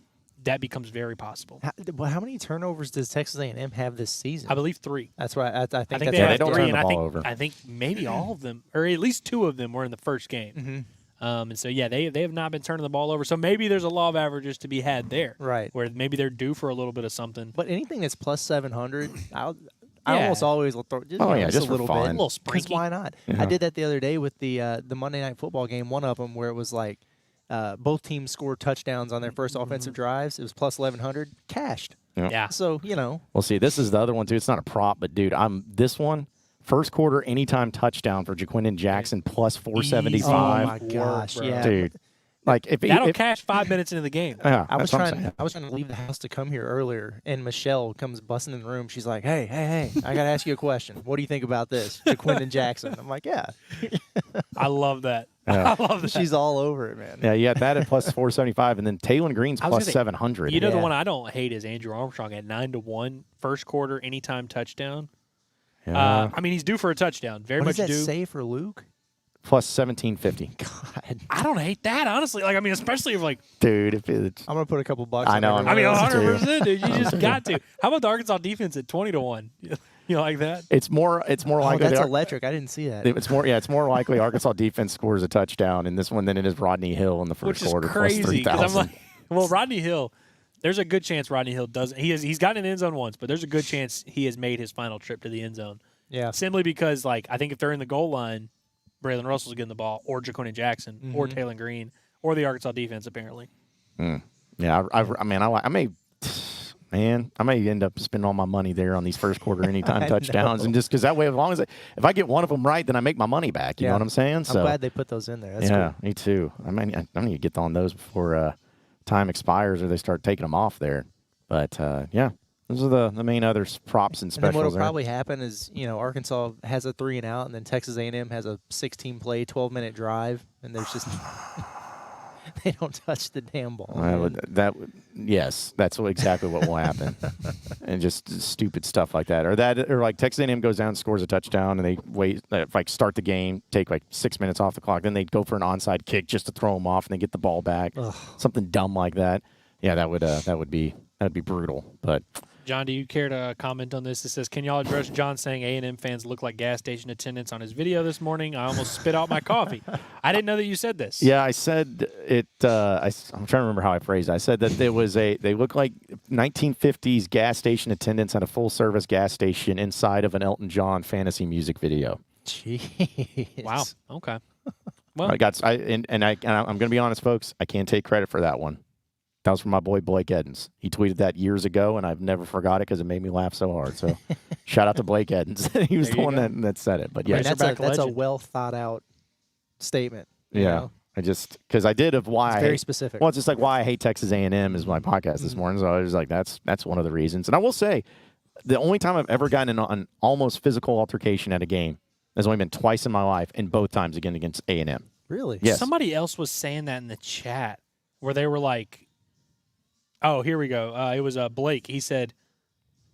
that becomes very possible. How many turnovers does Texas A&M have this season? I believe 3. That's right. I think they they don't 3, turn the and ball over. I think maybe all of them, or at least 2 of them, were in the first game. Mm-hmm. And so, they have not been turning the ball over. So maybe there's a law of averages to be had there. Right. Where maybe they're due for a little bit of something. But anything that's plus 700, I almost always will throw just just a little for fun. bit. A little Because sprinky. why not? Yeah. I did that the other day with the Monday Night Football game, one of them where it was like both teams scored touchdowns on their first offensive drives. It was plus 1,100, cashed. Yeah. So, Well, see, this is the other one, too. It's not a prop, but, dude, this one, first quarter anytime touchdown for Jaquindon Jackson plus 475. Oh, my gosh, yeah. Dude. That'll cash 5 minutes into the game. Yeah, I was that's what I'm saying. trying to leave the house to come here earlier, and Michelle comes busting in the room. She's like, hey, I got to ask you a question. What do you think about this? Jaquindon Jackson. I'm like, yeah. I love that. Yeah. I love that. She's all over it, man. Yeah, you got that at plus 475, and then Taylor Green's I was plus gonna say, 700. You know the Yeah. one I don't hate is Andrew Armstrong at 9-1 first quarter anytime touchdown. Yeah. I mean, he's due for a touchdown. Very What much does that due. say for Luke? plus 1750. God. I don't hate that honestly. Especially if Dude, if it's I'm going to put a couple bucks I on know, everyone I'm else. 100%, dude. You just got to. How about the Arkansas defense at 20-1? You like that? it's more Oh, likely that's that electric. I didn't see that. it's more likely Arkansas defense scores a touchdown in this one than it is Rodney Hill in the first Which is quarter crazy plus 3,000. I'm like, well, Rodney Hill. There's a good chance Rodney Hill doesn't. He's gotten in the end zone once, but there's a good chance he has made his final trip to the end zone. Yeah. Simply because, I think if they're in the goal line, Braylon Russell's getting the ball, or Jaquindon Jackson, or Taylor Green, or the Arkansas defense, apparently. Yeah, I may end up spending all my money there on these first quarter anytime touchdowns, and just because that way, if I get one of them right, then I make my money back. You know what I'm saying? So I'm glad they put those in there. That's yeah, cool. me too. I need to get on those before time expires or they start taking them off there. But yeah, those are the main other props and And then specials. what will there. probably happen is, Arkansas has a 3-and-out, and then Texas A&M has a 16-play, 12-minute drive, and there's just they don't touch the damn ball. Yes, that's exactly what will happen, and just stupid stuff like that, or like Texas A&M goes down, scores a touchdown, and they wait, start the game, take 6 minutes off the clock, then they go for an onside kick just to throw them off, and they get the ball back, something dumb like that. Yeah, that would be brutal, but. John, do you care to comment on this? It says, can y'all address John saying A&M fans look like gas station attendants on his video this morning? I almost spit out my coffee. I didn't know that you said this. Yeah, I said it. I'm trying to remember how I phrased it. I said that they look like 1950s gas station attendants at a full-service gas station inside of an Elton John fantasy music video. Jeez. Wow. Okay. Well, I'm going to be honest, folks. I can't take credit for that one. That was from my boy Blake Edens. He tweeted that years ago, and I've never forgot it because it made me laugh so hard. So, shout out to Blake Edens. He was the one that said it. But yeah, That's a well thought out statement. you know? I just because I did of why It's very specific. Well, it's just like why I hate Texas A&M is my podcast this morning. So I was like, that's one of the reasons. And I will say, The only time I've ever gotten in an almost physical altercation at a game has only been twice in my life, and both times against A&M. Really? Yes. Somebody else was saying that in the chat where they were like, oh, here we go. It was Blake. He said,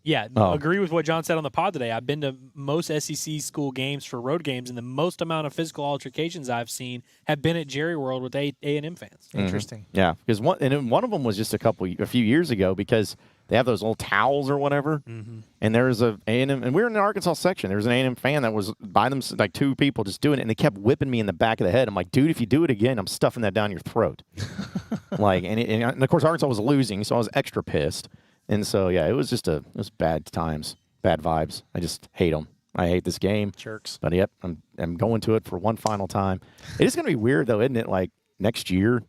yeah, agree with what John said on the pod today. I've been to most SEC school games for road games, and the most amount of physical altercations I've seen have been at Jerry World with A&M fans. Interesting. Yeah, because one of them was just a few years ago because they have those little towels or whatever, and there was a A&M, and we were in the Arkansas section. There was an A&M fan that was by them, like two people just doing it, and they kept whipping me in the back of the head. I'm like, dude, if you do it again, I'm stuffing that down your throat. And of course Arkansas was losing, so I was extra pissed. And so, yeah, it was bad times, bad vibes. I just hate them. I hate this game. Jerks. But, yep, I'm going to it for one final time. It is going to be weird, though, isn't it? Like, next year,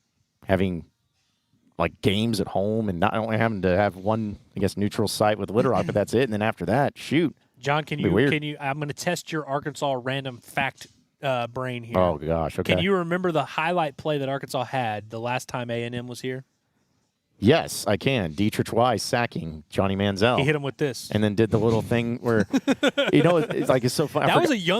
having, like, games at home and not only having to have one, I guess, neutral site with Little Rock, but that's it. And then after that, shoot. John, can you I'm going to test your Arkansas random fact brain here. Oh, gosh, okay. Can you remember the highlight play that Arkansas had the last time A&M was here? Yes, I can. Dietrich Weiss sacking Johnny Manziel. He hit him with this. And then did the little thing where, it's so funny.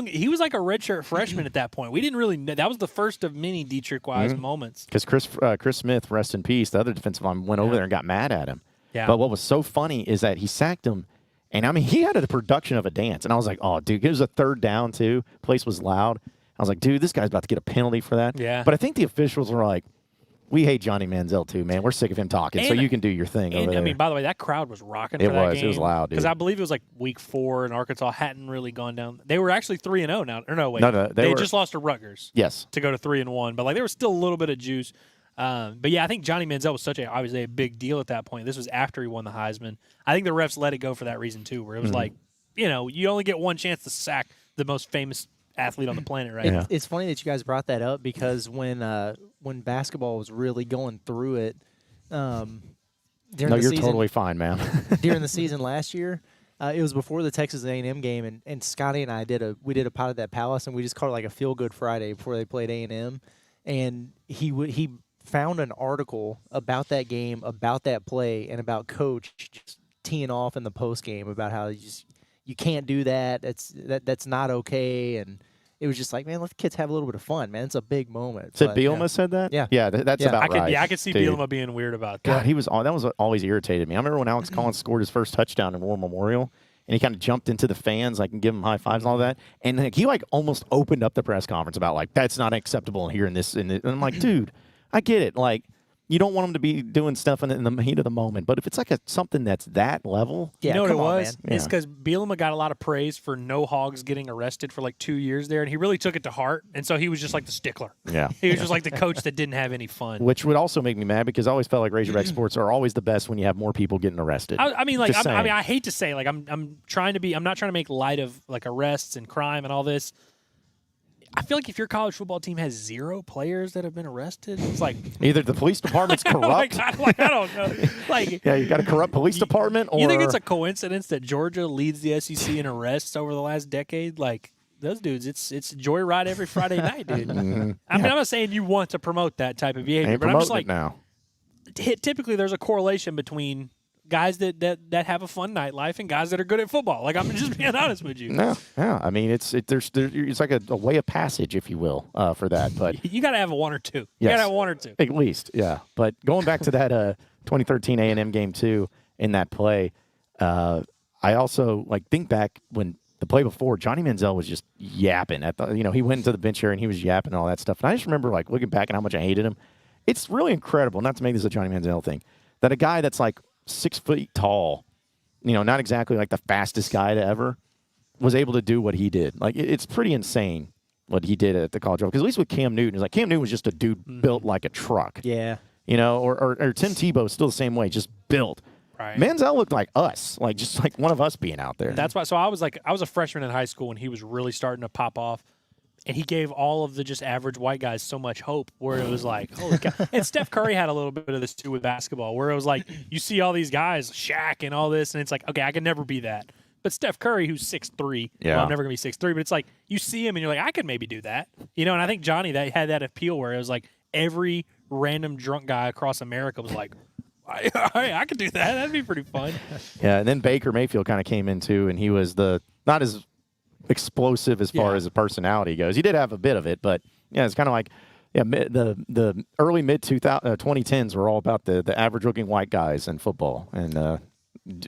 He was like a redshirt freshman at that point. We didn't really know. That was the first of many Dietrich Weiss moments. Because Chris Smith, rest in peace, the other defensive lineman, went over there and got mad at him. Yeah. But what was so funny is that he sacked him, and, I mean, he had a production of a dance. And I was like, oh, dude, it was a third down, too. Place was loud. I was like, dude, this guy's about to get a penalty for that. Yeah. But I think the officials were like, we hate Johnny Manziel, too, man. We're sick of him talking, so you can do your thing over there. I mean, by the way, that crowd was rocking for that game. It was loud, dude. Because I believe it was like week 4, and Arkansas hadn't really gone down. They were actually 3-0 now. Or no, wait. No, they just lost to Rutgers. Yes. To go to 3-1. But, like, there was still a little bit of juice. But, yeah, I think Johnny Manziel was obviously a big deal at that point. This was after he won the Heisman. I think the refs let it go for that reason, too, where it was like, you only get one chance to sack the most famous athlete on the planet right now. It's funny that you guys brought that up because when basketball was really going through it during the season, totally fine, man. during the season last year, it was before the Texas A&M game, and Scotty and I did a pot at that Palace, and we just called it like a Feel Good Friday before they played A&M, and he found an article about that game, about that play, and about Coach just teeing off in the post game about how you can't do that. That's not okay. And it was just like, man, let the kids have a little bit of fun, man. It's a big moment. Bielema said that? Yeah. Yeah, that's about right. Yeah, I could see Bielema being weird about that. God, that was always irritated me. I remember when Alex Collins scored his first touchdown in War Memorial, and he kind of jumped into the fans, and give him high fives and all that. And he almost opened up the press conference about that's not acceptable here in this. And I'm like, dude, I get it. You don't want them to be doing stuff in the heat of the moment, but if it's something that's that level, yeah, you know what it was? Man. It's because Bielema got a lot of praise for no Hogs getting arrested for 2 years there, and he really took it to heart, and so he was just like the stickler. Yeah, he was just like the coach that didn't have any fun. Which would also make me mad because I always felt like Razorback sports are always the best when you have more people getting arrested. I hate to say, I'm not trying to make light of arrests and crime and all this. I feel like if your college football team has 0 players that have been arrested, it's like either the police department's corrupt. I don't know. Yeah, you got a corrupt police department. Or you think it's a coincidence that Georgia leads the SEC in arrests over the last decade? Those dudes, it's joyride every Friday night, dude. I mean, I'm not saying you want to promote that type of behavior, but I'm just like, now. Typically, there's a correlation between guys that have a fun nightlife and guys that are good at football. I'm just being honest with you. No, yeah. I mean, it's like a way of passage, if you will, for that. But you got to have one or two. Yes, you got to have one or two at least. Yeah. But going back to that 2013 A&M game too, in that play, I also think back when the play before Johnny Manziel was just yapping at he went into the bench area and he was yapping and all that stuff. And I just remember looking back and how much I hated him. It's really incredible, not to make this a Johnny Manziel thing, that a guy that's 6 feet tall, not exactly the fastest guy to ever, was able to do what he did. It's pretty insane what he did at the College Ave. Because at least with Cam Newton, it's Cam Newton was just a dude built like a truck. Yeah. Or Tim Tebow is still the same way, just built. Right. Manziel looked like us, just one of us being out there. That's why. So I was a freshman in high school when he was really starting to pop off. And he gave all of the just average white guys so much hope where it was holy cow. And Steph Curry had a little bit of this too with basketball where it was you see all these guys, Shaq and all this, and it's okay, I can never be that. But Steph Curry, who's 6'3", yeah. well, I'm never going to be 6'3", but it's you see him and you're I could maybe do that. And I think Johnny had that appeal where it was every random drunk guy across America was I could do that. That'd be pretty fun. Yeah, and then Baker Mayfield kind of came in too, and he was not as explosive as far as his personality goes. He did have a bit of it, but yeah, it's kind of like the early mid 2010s were all about the average looking white guys in football and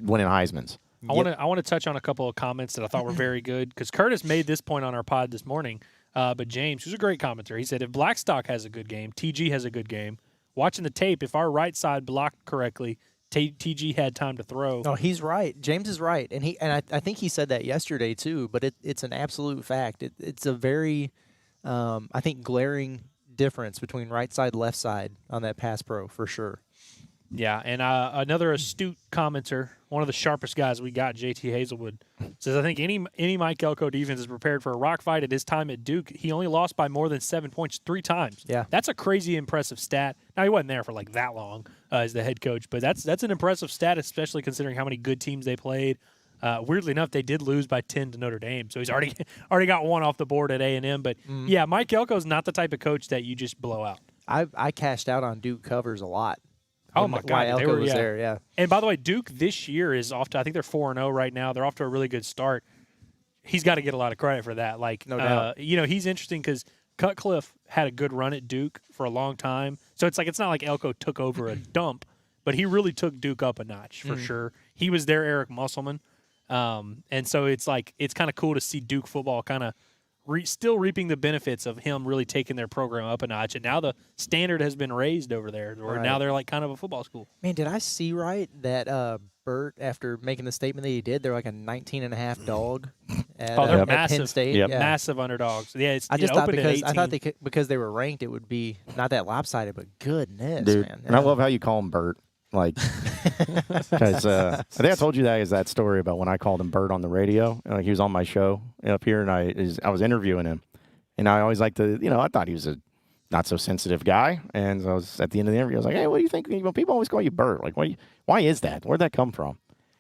winning Heismans. I want to touch on a couple of comments that I thought were very good because Curtis made this point on our pod this morning. But James, who's a great commenter, he said if Blackstock has a good game, TG has a good game. Watching the tape, if our right side blocked correctly, TG had time to throw. No, he's right. James is right, and I think he said that yesterday too. But it's an absolute fact. It's a very, I think, glaring difference between right side, left side on that pass pro for sure. Yeah, and another astute commenter, one of the sharpest guys we got, JT Hazelwood, says, I think any Mike Elko defense is prepared for a rock fight. At his time at Duke, he only lost by more than 7 points 3 times. Yeah. That's a crazy impressive stat. Now, he wasn't there for like that long as the head coach, but that's an impressive stat, especially considering how many good teams they played. Weirdly enough, they did lose by 10 to Notre Dame, so he's already got one off the board at A&M. But, yeah, Mike Elko's not the type of coach that you just blow out. I cashed out on Duke covers a lot. Oh, my God. Elko was there, yeah. And, by the way, Duke this year is off to – I think they're 4-0 right now. They're off to a really good start. He's got to get a lot of credit for that. Like, no doubt. He's interesting because Cutcliffe had a good run at Duke for a long time. So it's not like Elko took over a dump, but he really took Duke up a notch for sure. He was their Eric Musselman. And so it's kind of cool to see Duke football kind of still reaping the benefits of him really taking their program up a notch. And now the standard has been raised over there, where now they're like kind of a football school. Man, did I see right that Burt, after making the statement that he did, they're like a 19.5 dog at massive, Penn State? Yep. Yeah. Massive underdogs. Yeah, I just thought because they were ranked, it would be not that lopsided, but goodness, dude. man. And I love how you call him Burt. Like, because I think I told you that story about when I called him Bert on the radio. Like, he was on my show up here, and I was interviewing him, and I always like to, I thought he was a not so sensitive guy, and I was at the end of the interview, I was like, hey, what do you think? People always call you Bert. Like, why is that? Where'd that come from?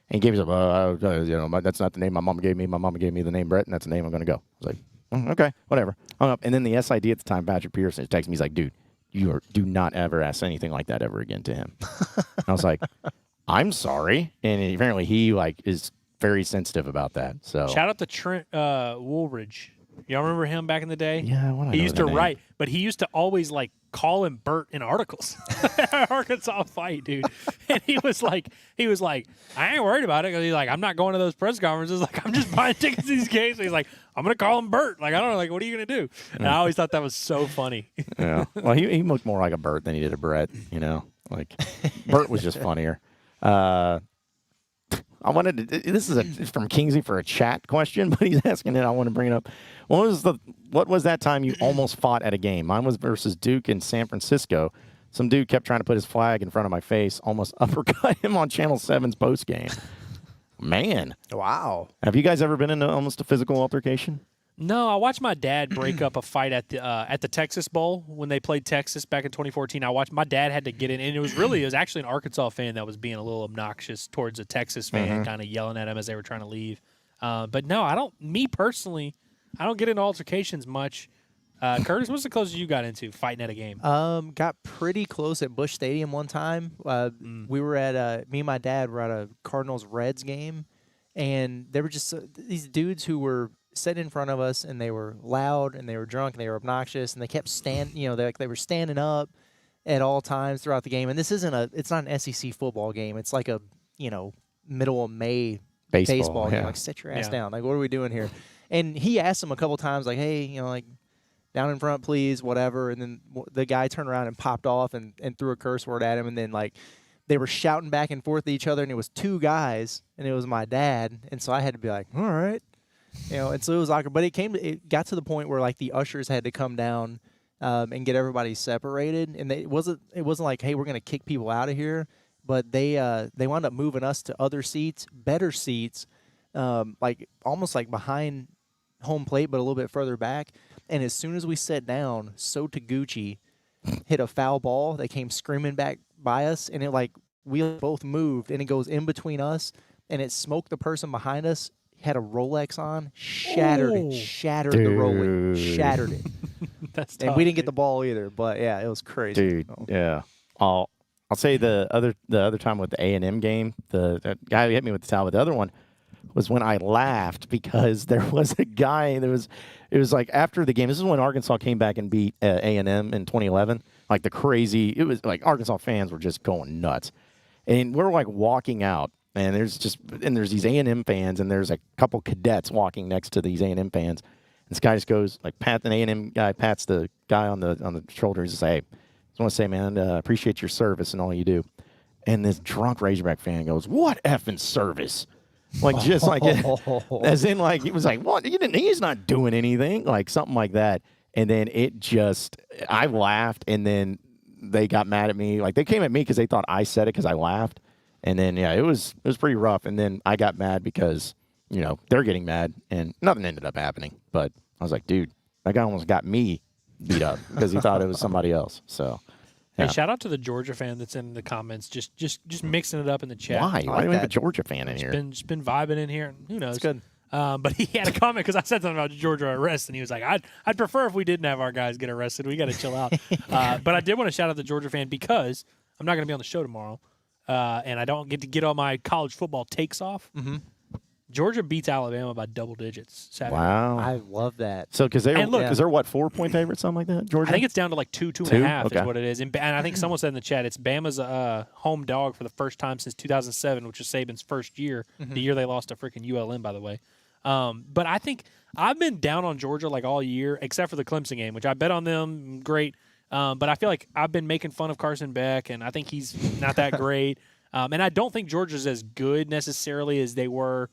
And he gave us that's not the name my mom gave me. My mom gave me the name Brett, and that's the name I'm going to go. I was like, okay, whatever. Hung up, and then the SID at the time, Patrick Pearson, texted me. He's like, dude, do not ever ask anything like that ever again to him. I was like, I'm sorry. And apparently he is very sensitive about that. So shout out to Trent Woolridge. Y'all remember him back in the day? Yeah, he used to write, but he used to always call him Bert in articles. Arkansas fight, dude. And he was like, I ain't worried about it because he's like, I'm not going to those press conferences. Like, I'm just buying tickets to these games. So he's like, I'm gonna call him Bert. Like, I don't know. Like, what are you gonna do? And I always thought that was so funny. Yeah. Well, he looked more like a Bert than he did a Brett. Like Bert was just funnier. I wanted to. This is from Kingsley for a chat question, but he's asking it. I want to bring it up. What was that time you almost fought at a game? Mine was versus Duke in San Francisco. Some dude kept trying to put his flag in front of my face, almost uppercut him on Channel 7's post game. Man, wow. Have you guys ever been in almost a physical altercation? No, I watched my dad break up a fight at the Texas Bowl when they played Texas back in 2014. My dad had to get in, and it was actually an Arkansas fan that was being a little obnoxious towards a Texas fan, kind of yelling at him as they were trying to leave. But no, me personally, I don't get into altercations much. Curtis, what's the closest you got into fighting at a game? Got pretty close at Busch Stadium one time. We were at me and my dad were at a Cardinals-Reds game, and there were just these dudes who were sitting in front of us, and they were loud, and they were drunk, and they were obnoxious, and they kept they were standing up at all times throughout the game. And this it's not an SEC football game. It's like a middle of May baseball game. Like, sit your ass down. Like, what are we doing here? And he asked him a couple times, like, hey, down in front, please, whatever. And then the guy turned around and popped off and threw a curse word at him. And then, they were shouting back and forth at each other, and it was two guys, and it was my dad. And so I had to be like, all right. And so it was awkward. But it got to the point where, the ushers had to come down and get everybody separated. And it wasn't like, hey, we're going to kick people out of here. But they wound up moving us to other seats, better seats, almost behind home plate, but a little bit further back. And as soon as we sat down, So Taguchi hit a foul ball that came screaming back by us, and we both moved, and it goes in between us, and it smoked the person behind us. Had a Rolex on, shattered the Rolex, shattered it. That's tough, and we didn't get the ball either, but yeah, it was crazy. Dude, yeah. I'll say the other time with the A&M game, the guy who hit me with the towel, but the other one was when I laughed because there was a guy. It was like after the game. This is when Arkansas came back and beat A&M in 2011. Like it was like Arkansas fans were just going nuts, and we're like walking out, and there's these A&M fans, and there's a couple cadets walking next to these A&M fans. And this guy just goes like an A&M guy pats the guy on the shoulder and says, "Hey, I just want to say, man, appreciate your service and all you do." And this drunk Razorback fan goes, "What effing service?" Like just like as in like he was like, "What? He's not doing anything," like something like that. And then I laughed, and then they got mad at me. Like they came at me because they thought I said it because I laughed. And then it was pretty rough. And then I got mad because they're getting mad, and nothing ended up happening. But I was like, dude, that guy almost got me beat up because he thought it was somebody else. So. Yeah. Hey, shout out to the Georgia fan that's in the comments, just mixing it up in the chat. Why do we have a Georgia fan in here? Just been vibing in here. Who knows? It's good. But he had a comment because I said something about Georgia arrest, and he was like, I'd prefer if we didn't have our guys get arrested. We got to chill out. But I did want to shout out the Georgia fan because I'm not going to be on the show tomorrow, and I don't get to get all my college football takes off. Mm-hmm. Georgia beats Alabama by double digits Saturday. Wow. I love that. So, because they're 4-point favorites, something like that, Georgia? I think it's down to like 2.5 okay. is what it is. And I think someone said in the chat, it's Bama's home dog for the first time since 2007, which was Saban's first year, the year they lost to freaking ULM, by the way. But I think I've been down on Georgia like all year, except for the Clemson game, which I bet on them. Great. But I feel like I've been making fun of Carson Beck, and I think he's not that great. And I don't think Georgia's as good necessarily as they were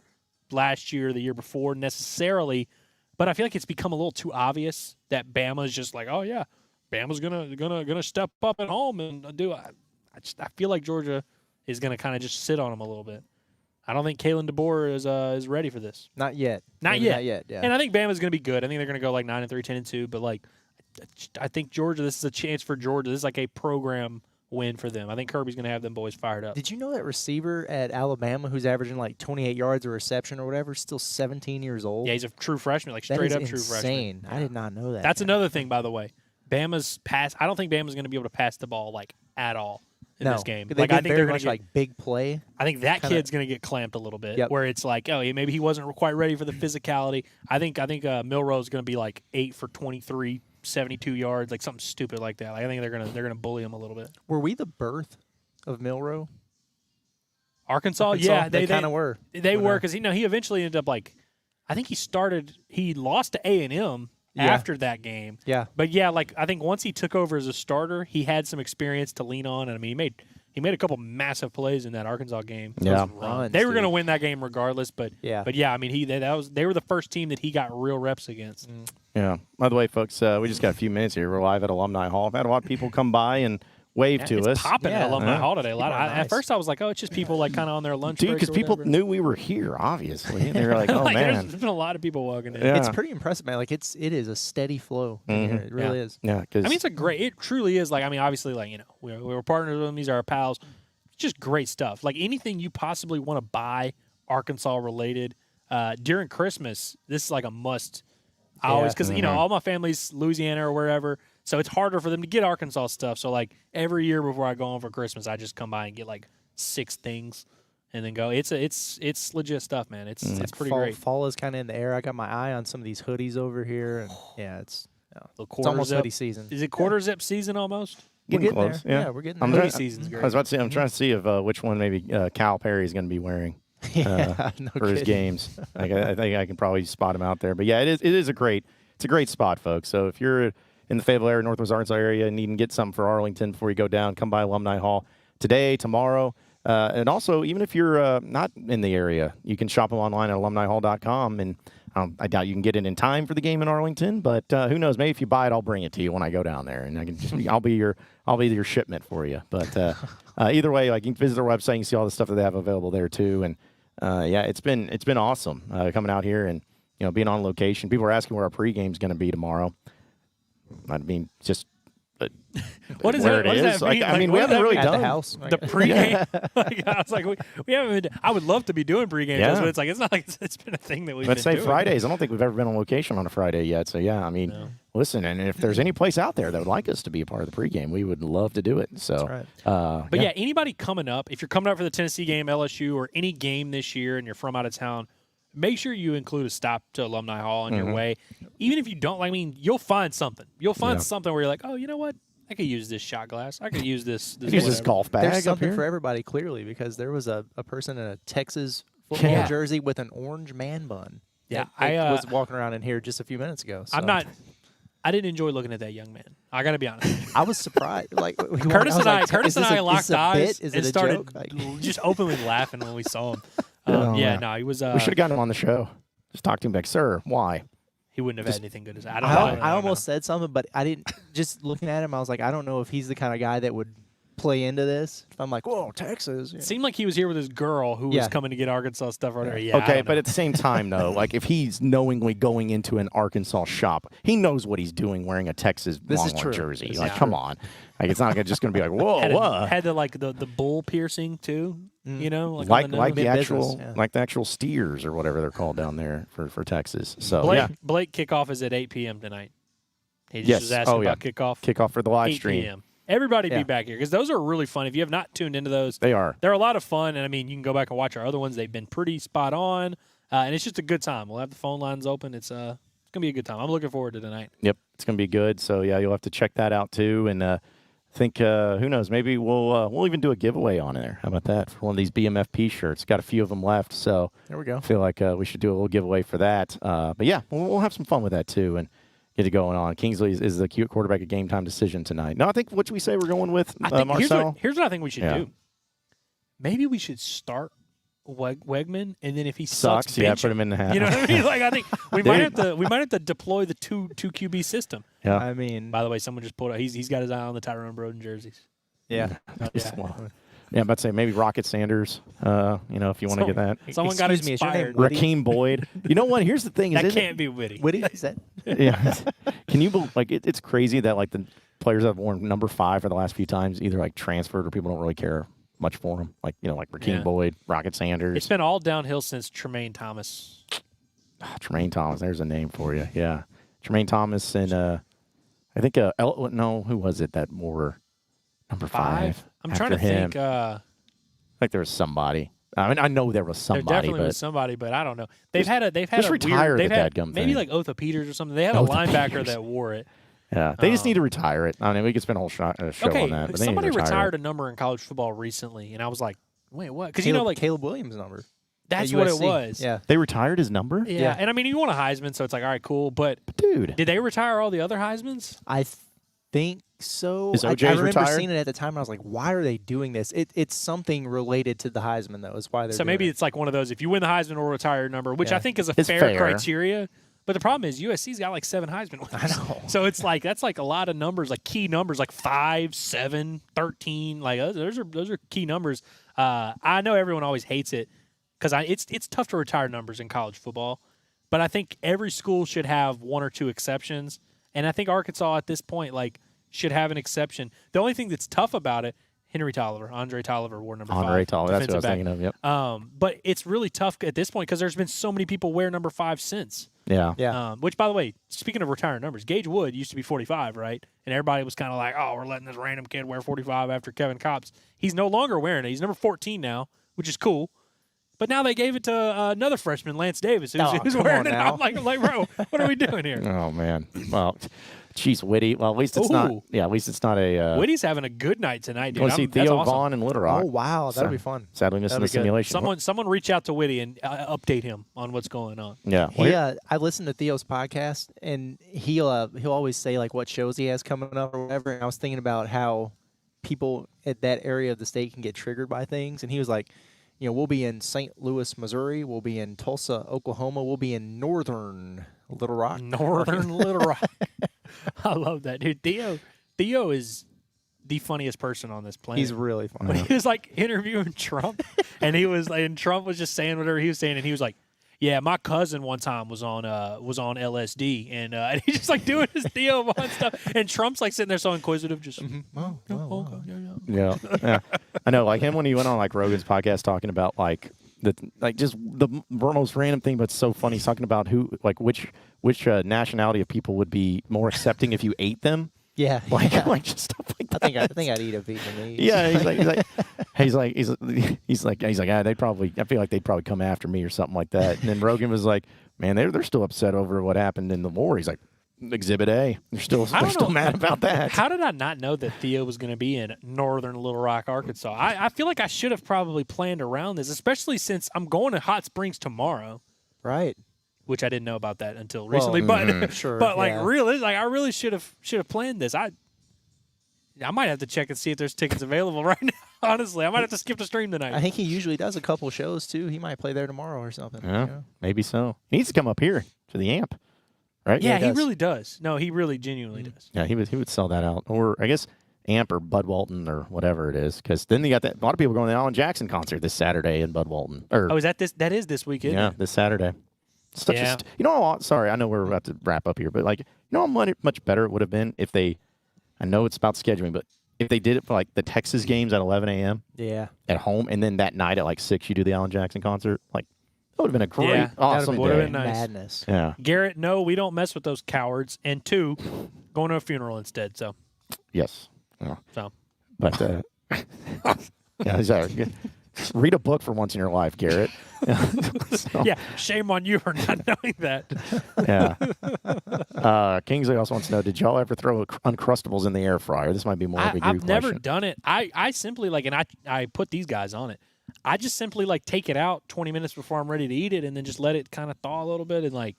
last year, the year before necessarily, but I feel like it's become a little too obvious that Bama's just like, oh yeah, Bama's gonna step up at home and do. I feel like Georgia is gonna kind of just sit on them a little bit. I don't think Kalen DeBoer is ready for this. Not yet. Not yet. Yeah. And I think Bama's gonna be good. I think they're gonna go like 9-3, 10-2. But like, I think Georgia. This is a chance for Georgia. This is like a program win for them. I think Kirby's going to have them boys fired up. Did you know that receiver at Alabama who's averaging like 28 yards a reception or whatever is still 17 years old? Yeah, he's a true freshman, like that straight is up true insane. freshman. I did not know that. That's another thing, by the way. Bama's pass. I don't think Bama's going to be able to pass the ball like at all in this game. They Like I think very they're much like big play. I think that kid's going to get clamped a little bit. Yep. Where it's like, oh, maybe he wasn't quite ready for the physicality. I think Milroe's going to be like 8 for 23. 72 yards, like something stupid like that. Like I think they're gonna bully him a little bit. Were we the birth of Milroe? Arkansas? Yeah, they kind of were. They were because he eventually ended up like, I think he lost to A&M after that game. Yeah, but yeah, like I think once he took over as a starter, he had some experience to lean on, and I mean he made a couple massive plays in that Arkansas game. Yeah, they were going to win that game regardless. But yeah, I mean they were the first team that he got real reps against. Yeah. By the way, folks, we just got a few minutes here. We're live at Alumni Hall. I've had a lot of people come by and wave to us. It's popping at Alumni Hall today. Nice. At first, I was like, oh, it's just people like kind of on their lunch break. Dude, because people knew we were here, obviously. And they were like, oh, like, man. There's been a lot of people walking in. Yeah. It's pretty impressive, man. Like it is a steady flow. Mm-hmm. It really is. Yeah. I mean, it truly is. Like, I mean, obviously, like, we were partners with them. These are our pals. It's just great stuff. Like anything you possibly want to buy Arkansas related during Christmas, this is like a must. I always, because all my family's Louisiana or wherever, so it's harder for them to get Arkansas stuff. So like every year before I go home for Christmas, I just come by and get like 6 things, and then go. It's legit stuff, man. It's pretty great. Fall is kind of in the air. I got my eye on some of these hoodies over here, and it's almost zip hoodie season. Is it quarter zip season almost? We're getting close. there. Yeah, we're getting there. Hoodie season's great. I was about to say, I'm trying to see if which one maybe Cal Perry is going to be wearing. For his games. I think I can probably spot him out there. But yeah, it's a great spot, folks. So if you're in the Fayetteville area, Northwest Arkansas area, and you can get something for Arlington before you go down, come by Alumni Hall today, tomorrow. And also, even if you're not in the area, you can shop them online at alumnihall.com. And I doubt you can get it in time for the game in Arlington, but who knows? Maybe if you buy it, I'll bring it to you when I go down there, and I can I'll be your shipment for you. But either way, like you can visit their website, you can see all the stuff that they have available there too. And it's been awesome coming out here and being on location. People are asking where our pregame is going to be tomorrow. I mean, just What is where that? What it does is. that mean? Like, I mean, we what does haven't that really mean? At the done house. The pregame. Like, I was like, we haven't been. I would love to be doing pregame shows, but it's like it's not like it's been a thing that we've Let's been say doing. Fridays. I don't think we've ever been on location on a Friday yet. So yeah, I mean, listen, and if there's any place out there that would like us to be a part of the pregame, we would love to do it. So, right. But yeah, anybody coming up, if you're coming up for the Tennessee game, LSU, or any game this year, and you're from out of town, make sure you include a stop to Alumni Hall on your way. Even if you don't, I mean, you'll find something. You'll find something where you're like, oh, you know what? I could use this shot glass. I could use this. use this golf bag. There's up something here. for everybody, clearly, because there was a person in a Texas football jersey with an orange man bun. Yeah, I was walking around in here just a few minutes ago. So. I didn't enjoy looking at that young man. I got to be honest. I was surprised. Like Curtis and I locked eyes and started joke? just openly laughing when we saw him. He was. We should have gotten him on the show. Just talk to him back, sir. Why? He wouldn't have had anything good to say. I don't know. I almost said something, but I didn't. Just looking at him, I was like, I don't know if he's the kind of guy that would play into this. I'm like, whoa, Texas. It seemed like he was here with his girl who was coming to get Arkansas stuff right there. Yeah, okay, but at the same time, though, like if he's knowingly going into an Arkansas shop, he knows what he's doing wearing a Texas Longhorn jersey. Like, come on. Like, it's not just going to be like, whoa, had the bull piercing too, you know, like the actual steers or whatever they're called down there for Texas. So Blake kickoff is at 8 p.m. tonight. He just was asking about kickoff. Kickoff for the live 8 stream. p.m. Everybody be back here because those are really fun. If you have not tuned into those, they're a lot of fun. And I mean, you can go back and watch our other ones. They've been pretty spot on, and it's just a good time. We'll have the phone lines open. It's gonna be a good time. I'm looking forward to tonight. Yep, it's gonna be good. So yeah, you'll have to check that out too. And think who knows? Maybe we'll even do a giveaway on there. How about that for one of these BMFP shirts? Got a few of them left, so there we go. I feel like we should do a little giveaway for that. But yeah, we'll have some fun with that too. And get it going on. Kingsley is the cute quarterback, a game time decision tonight. No, I think what should we say we're going with, Marcel? Here's what I think we should do. Maybe we should start Wegman, and then if he sucks, put him in the half. You know what I mean? Like I think we might have to deploy the two QB system. Yeah. I mean, by the way, someone just pulled out. He's got his eye on the Tyrone Broden jerseys. Yeah. Yeah, I'm about to say maybe Rocket Sanders. If you want to get that. Someone got inspired. Rakeem Boyd. You know what? Here's the thing: that can't be Witty. Witty is that? Yeah. Can you it's crazy that like the players that have worn number 5 for the last few times either like transferred or people don't really care much for them. Like like Rakeem Boyd, Rocket Sanders. It's been all downhill since Tremaine Thomas. Tremaine Thomas. There's a name for you. Yeah, Tremaine Thomas and I think who was it that wore number 5? I'm trying to think. Like there was somebody. I mean, I know there was somebody. There definitely was somebody, but I don't know. They've had a maybe like Otha Peters or something. They had a linebacker that wore it. Yeah, they just need to retire it. I mean, we could spend a whole show on that. But somebody retired a number in college football recently, and I was like, wait, what? Because Caleb Williams' number. That's what it was. Yeah, they retired his number. Yeah, and I mean, you want a Heisman, so it's like, all right, cool. But dude, did they retire all the other Heismans? I think so. Is OJ's I remember retired? seeing it at the time, and I was like, why are they doing this? It's something related to the Heisman, though, is why they're so maybe it's like one of those, if you win the Heisman or retire your number, which I think is it's fair criteria. But the problem is USC's got like 7 Heisman winners. I know. So it's like that's like a lot of numbers, like key numbers, like 5, 7, 13. Like those are key numbers. I know everyone always hates it because it's tough to retire numbers in college football. But I think every school should have 1 or 2 exceptions. And I think Arkansas at this point should have an exception. The only thing that's tough about it, Andre Tolliver wore number 5. Andre Tolliver, that's what I was thinking of, yep. But it's really tough at this point because there's been so many people wear number 5 since. Yeah. Which, by the way, speaking of retiring numbers, Gage Wood used to be 45, right? And everybody was kind of like, oh, we're letting this random kid wear 45 after Kevin Copps. He's no longer wearing it. He's number 14 now, which is cool. But now they gave it to another freshman, Lance Davis, who's wearing it. I'm like, bro, what are we doing here? Oh, man. Well, jeez, Witty. Well, at least it's not. Yeah, at least it's not a. Witty's having a good night tonight, dude. Want to see Theo awesome. Vaughn in Little Rock? Oh wow, that'll be fun. Sadly missing the simulation. Someone reach out to Witty and update him on what's going on. Yeah. I listened to Theo's podcast, and he'll always say like what shows he has coming up or whatever. And I was thinking about how people at that area of the state can get triggered by things, and he was like, we'll be in St. Louis, Missouri. We'll be in Tulsa, Oklahoma. We'll be in northern Little Rock. Northern Little Rock. I love that, dude. Theo is the funniest person on this planet. He's really funny. When he was like interviewing Trump, and Trump was just saying whatever he was saying, and he was like, Yeah, my cousin one time was on LSD, and he's just like doing his Theo Von stuff, and Trump's like sitting there so inquisitive, just Yeah. I know, like him when he went on like Rogan's podcast talking about just the most random thing, but it's so funny. He's talking about which nationality of people would be more accepting if you ate them. Yeah, like just stuff like that. I think I'd eat a Vietnamese. Yeah, he's like, they'd probably. I feel like they'd probably come after me or something like that. And then Rogan was like, man, they're still upset over what happened in the war. He's like, Exhibit A. They're still mad about that. How did I not know that Theo was going to be in northern Little Rock, Arkansas? I feel like I should have probably planned around this, especially since I'm going to Hot Springs tomorrow. Right. Which I didn't know about that until recently, but sure, but I really should have planned this. I might have to check and see if there's tickets available right now. Honestly, I might have to skip the stream tonight. I think he usually does a couple shows too. He might play there tomorrow or something. Yeah, maybe so. He needs to come up here to the Amp, right? Yeah, he really does. No, he really genuinely does. Yeah, he would sell that out, or I guess Amp or Bud Walton or whatever it is, because then you got a lot of people going to the Alan Jackson concert this Saturday in Bud Walton. Is that this? That is this weekend. Yeah, this Saturday. Sorry, I know we're about to wrap up here, but how much better it would have been if they, I know it's about scheduling, but if they did it for the Texas games at 11 a.m. Yeah. At home, and then that night at 6 you do the Alan Jackson concert, that would have been a great, awesome would day. have been nice. Madness. Yeah. Garrett, no, we don't mess with those cowards. And 2, going to a funeral instead. So. Yes. Yeah. So. But yeah, exactly. Read a book for once in your life, Garrett. Yeah, shame on you for not knowing that. Yeah. Kingsley also wants to know, did y'all ever throw Uncrustables in the air fryer? This might be more of a you I've never question. done it. I simply and I put these guys on it. I just simply take it out 20 minutes before I'm ready to eat it and then just let it kind of thaw a little bit. And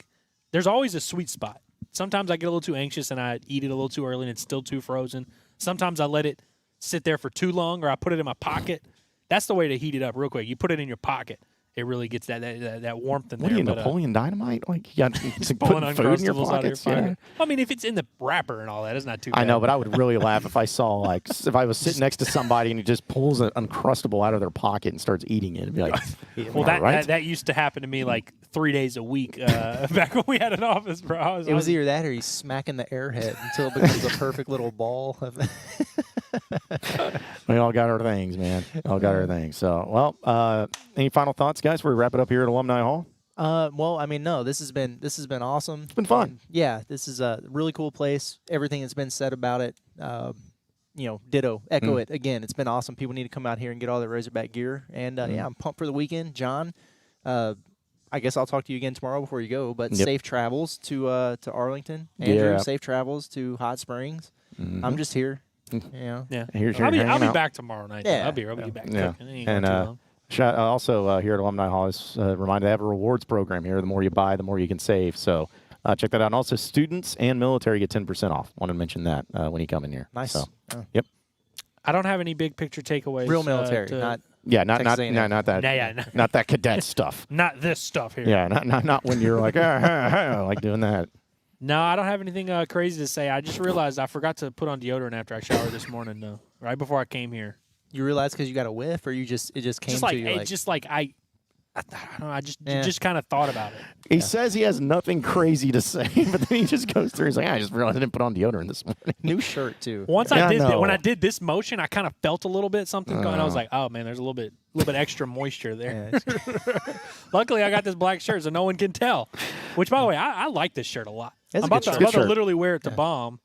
there's always a sweet spot. Sometimes I get a little too anxious and I eat it a little too early and it's still too frozen. Sometimes I let it sit there for too long or I put it in my pocket. That's the way to heat it up real quick. You put it in your pocket. It really gets that warmth in there. What are you, Napoleon Dynamite? You got putting food in your pockets? Yeah. I mean, if it's in the wrapper and all that, it's not too bad. I know, but I would really laugh if I saw, if I was sitting next to somebody and he just pulls an Uncrustable out of their pocket and starts eating it. It'd be like, well, that used to happen to me 3 days a week back when we had an office, bro. It was either that or he's smacking the airhead until it becomes a perfect little ball. We all got our things, man. All got our things. So, well, any final thoughts, guys, before we wrap it up here at Alumni Hall? Well, I mean, no, this has been awesome. It's been fun. Yeah, this is a really cool place. Everything that's been said about it, ditto, echo it again. It's been awesome. People need to come out here and get all their Razorback gear. And yeah, I'm pumped for the weekend. John, I guess I'll talk to you again tomorrow before you go. But safe travels to Arlington. Andrew, safe travels to Hot Springs. I'm just here. Yeah. I'll be back tomorrow night. Yeah. I'll be back. Yeah. Cooking. And also here at Alumni Hall is reminded to have a rewards program here. The more you buy, the more you can save. So check that out. And also students and military get 10% off. Want to mention that when you come in here. Nice. So, Yep. I don't have any big picture takeaways. Real military, not not that. Not that cadet stuff. Not this stuff here. Yeah, not when you're like doing that. No, I don't have anything crazy to say. I just realized I forgot to put on deodorant after I showered this morning, though, right before I came here. You realized because you got a whiff, or it just came to you? I don't know. I just kind of thought about it. He says he has nothing crazy to say, but then he just goes through. He's like, I just realized I didn't put on deodorant this morning. New shirt too. Once when I did this motion, I kind of felt a little bit something going. I was like, oh man, there's a little bit extra moisture there. Yeah, Luckily, I got this black shirt, so no one can tell. Which, by the way, I like this shirt a lot. I'm about to literally wear it to bomb.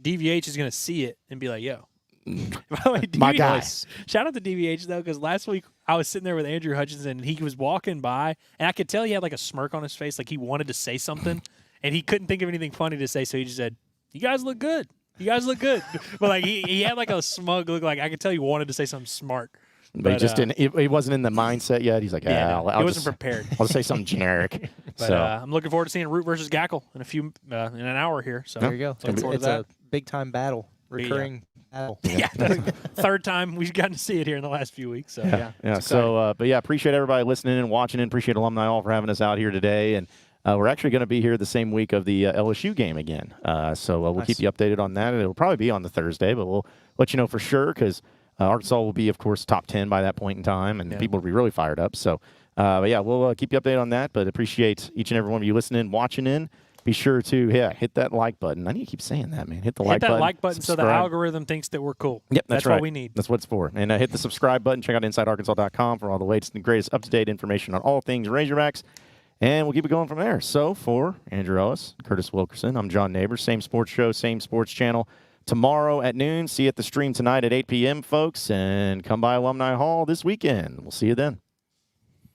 DVH is going to see it and be like, yo. By the way, my guy. Shout out to DVH, though, because last week I was sitting there with Andrew Hutchinson, and he was walking by, and I could tell he had a smirk on his face, like he wanted to say something, and he couldn't think of anything funny to say, so he just said, you guys look good. You guys look good. But he had a smug look, I could tell he wanted to say something smart. But he just didn't. He wasn't in the mindset yet. He's like, he wasn't prepared. I'll just say something generic. But I'm looking forward to seeing Root versus Gackle in in an hour here. So there you go. It's a big time battle, recurring battle. Yeah, third time we've gotten to see it here in the last few weeks. So yeah. So, but yeah, appreciate everybody listening and watching, and appreciate Alumni Hall for having us out here today. And we're actually going to be here the same week of the LSU game again. So we'll keep you updated on that. It'll probably be on the Thursday, but we'll let you know for sure because. Arkansas will be, of course, top 10 by that point in time, and people will be really fired up. So But yeah, we'll keep you updated on that. But appreciate each and every one of you listening, watching in. Be sure to hit that like button. I need to keep saying that, man. Hit the like button. Hit that like button subscribe. So the algorithm thinks that we're cool. Yep, that's right. what we need. That's what it's for. And hit the subscribe button. Check out InsideArkansas.com for all the latest and greatest up-to-date information on all things Razorbacks. And we'll keep it going from there. So for Andrew Ellis, Curtis Wilkerson, I'm John Neighbors. Same sports show, same sports channel. Tomorrow at noon. See you at the stream tonight at 8 p.m., folks. And come by Alumni Hall this weekend. We'll see you then.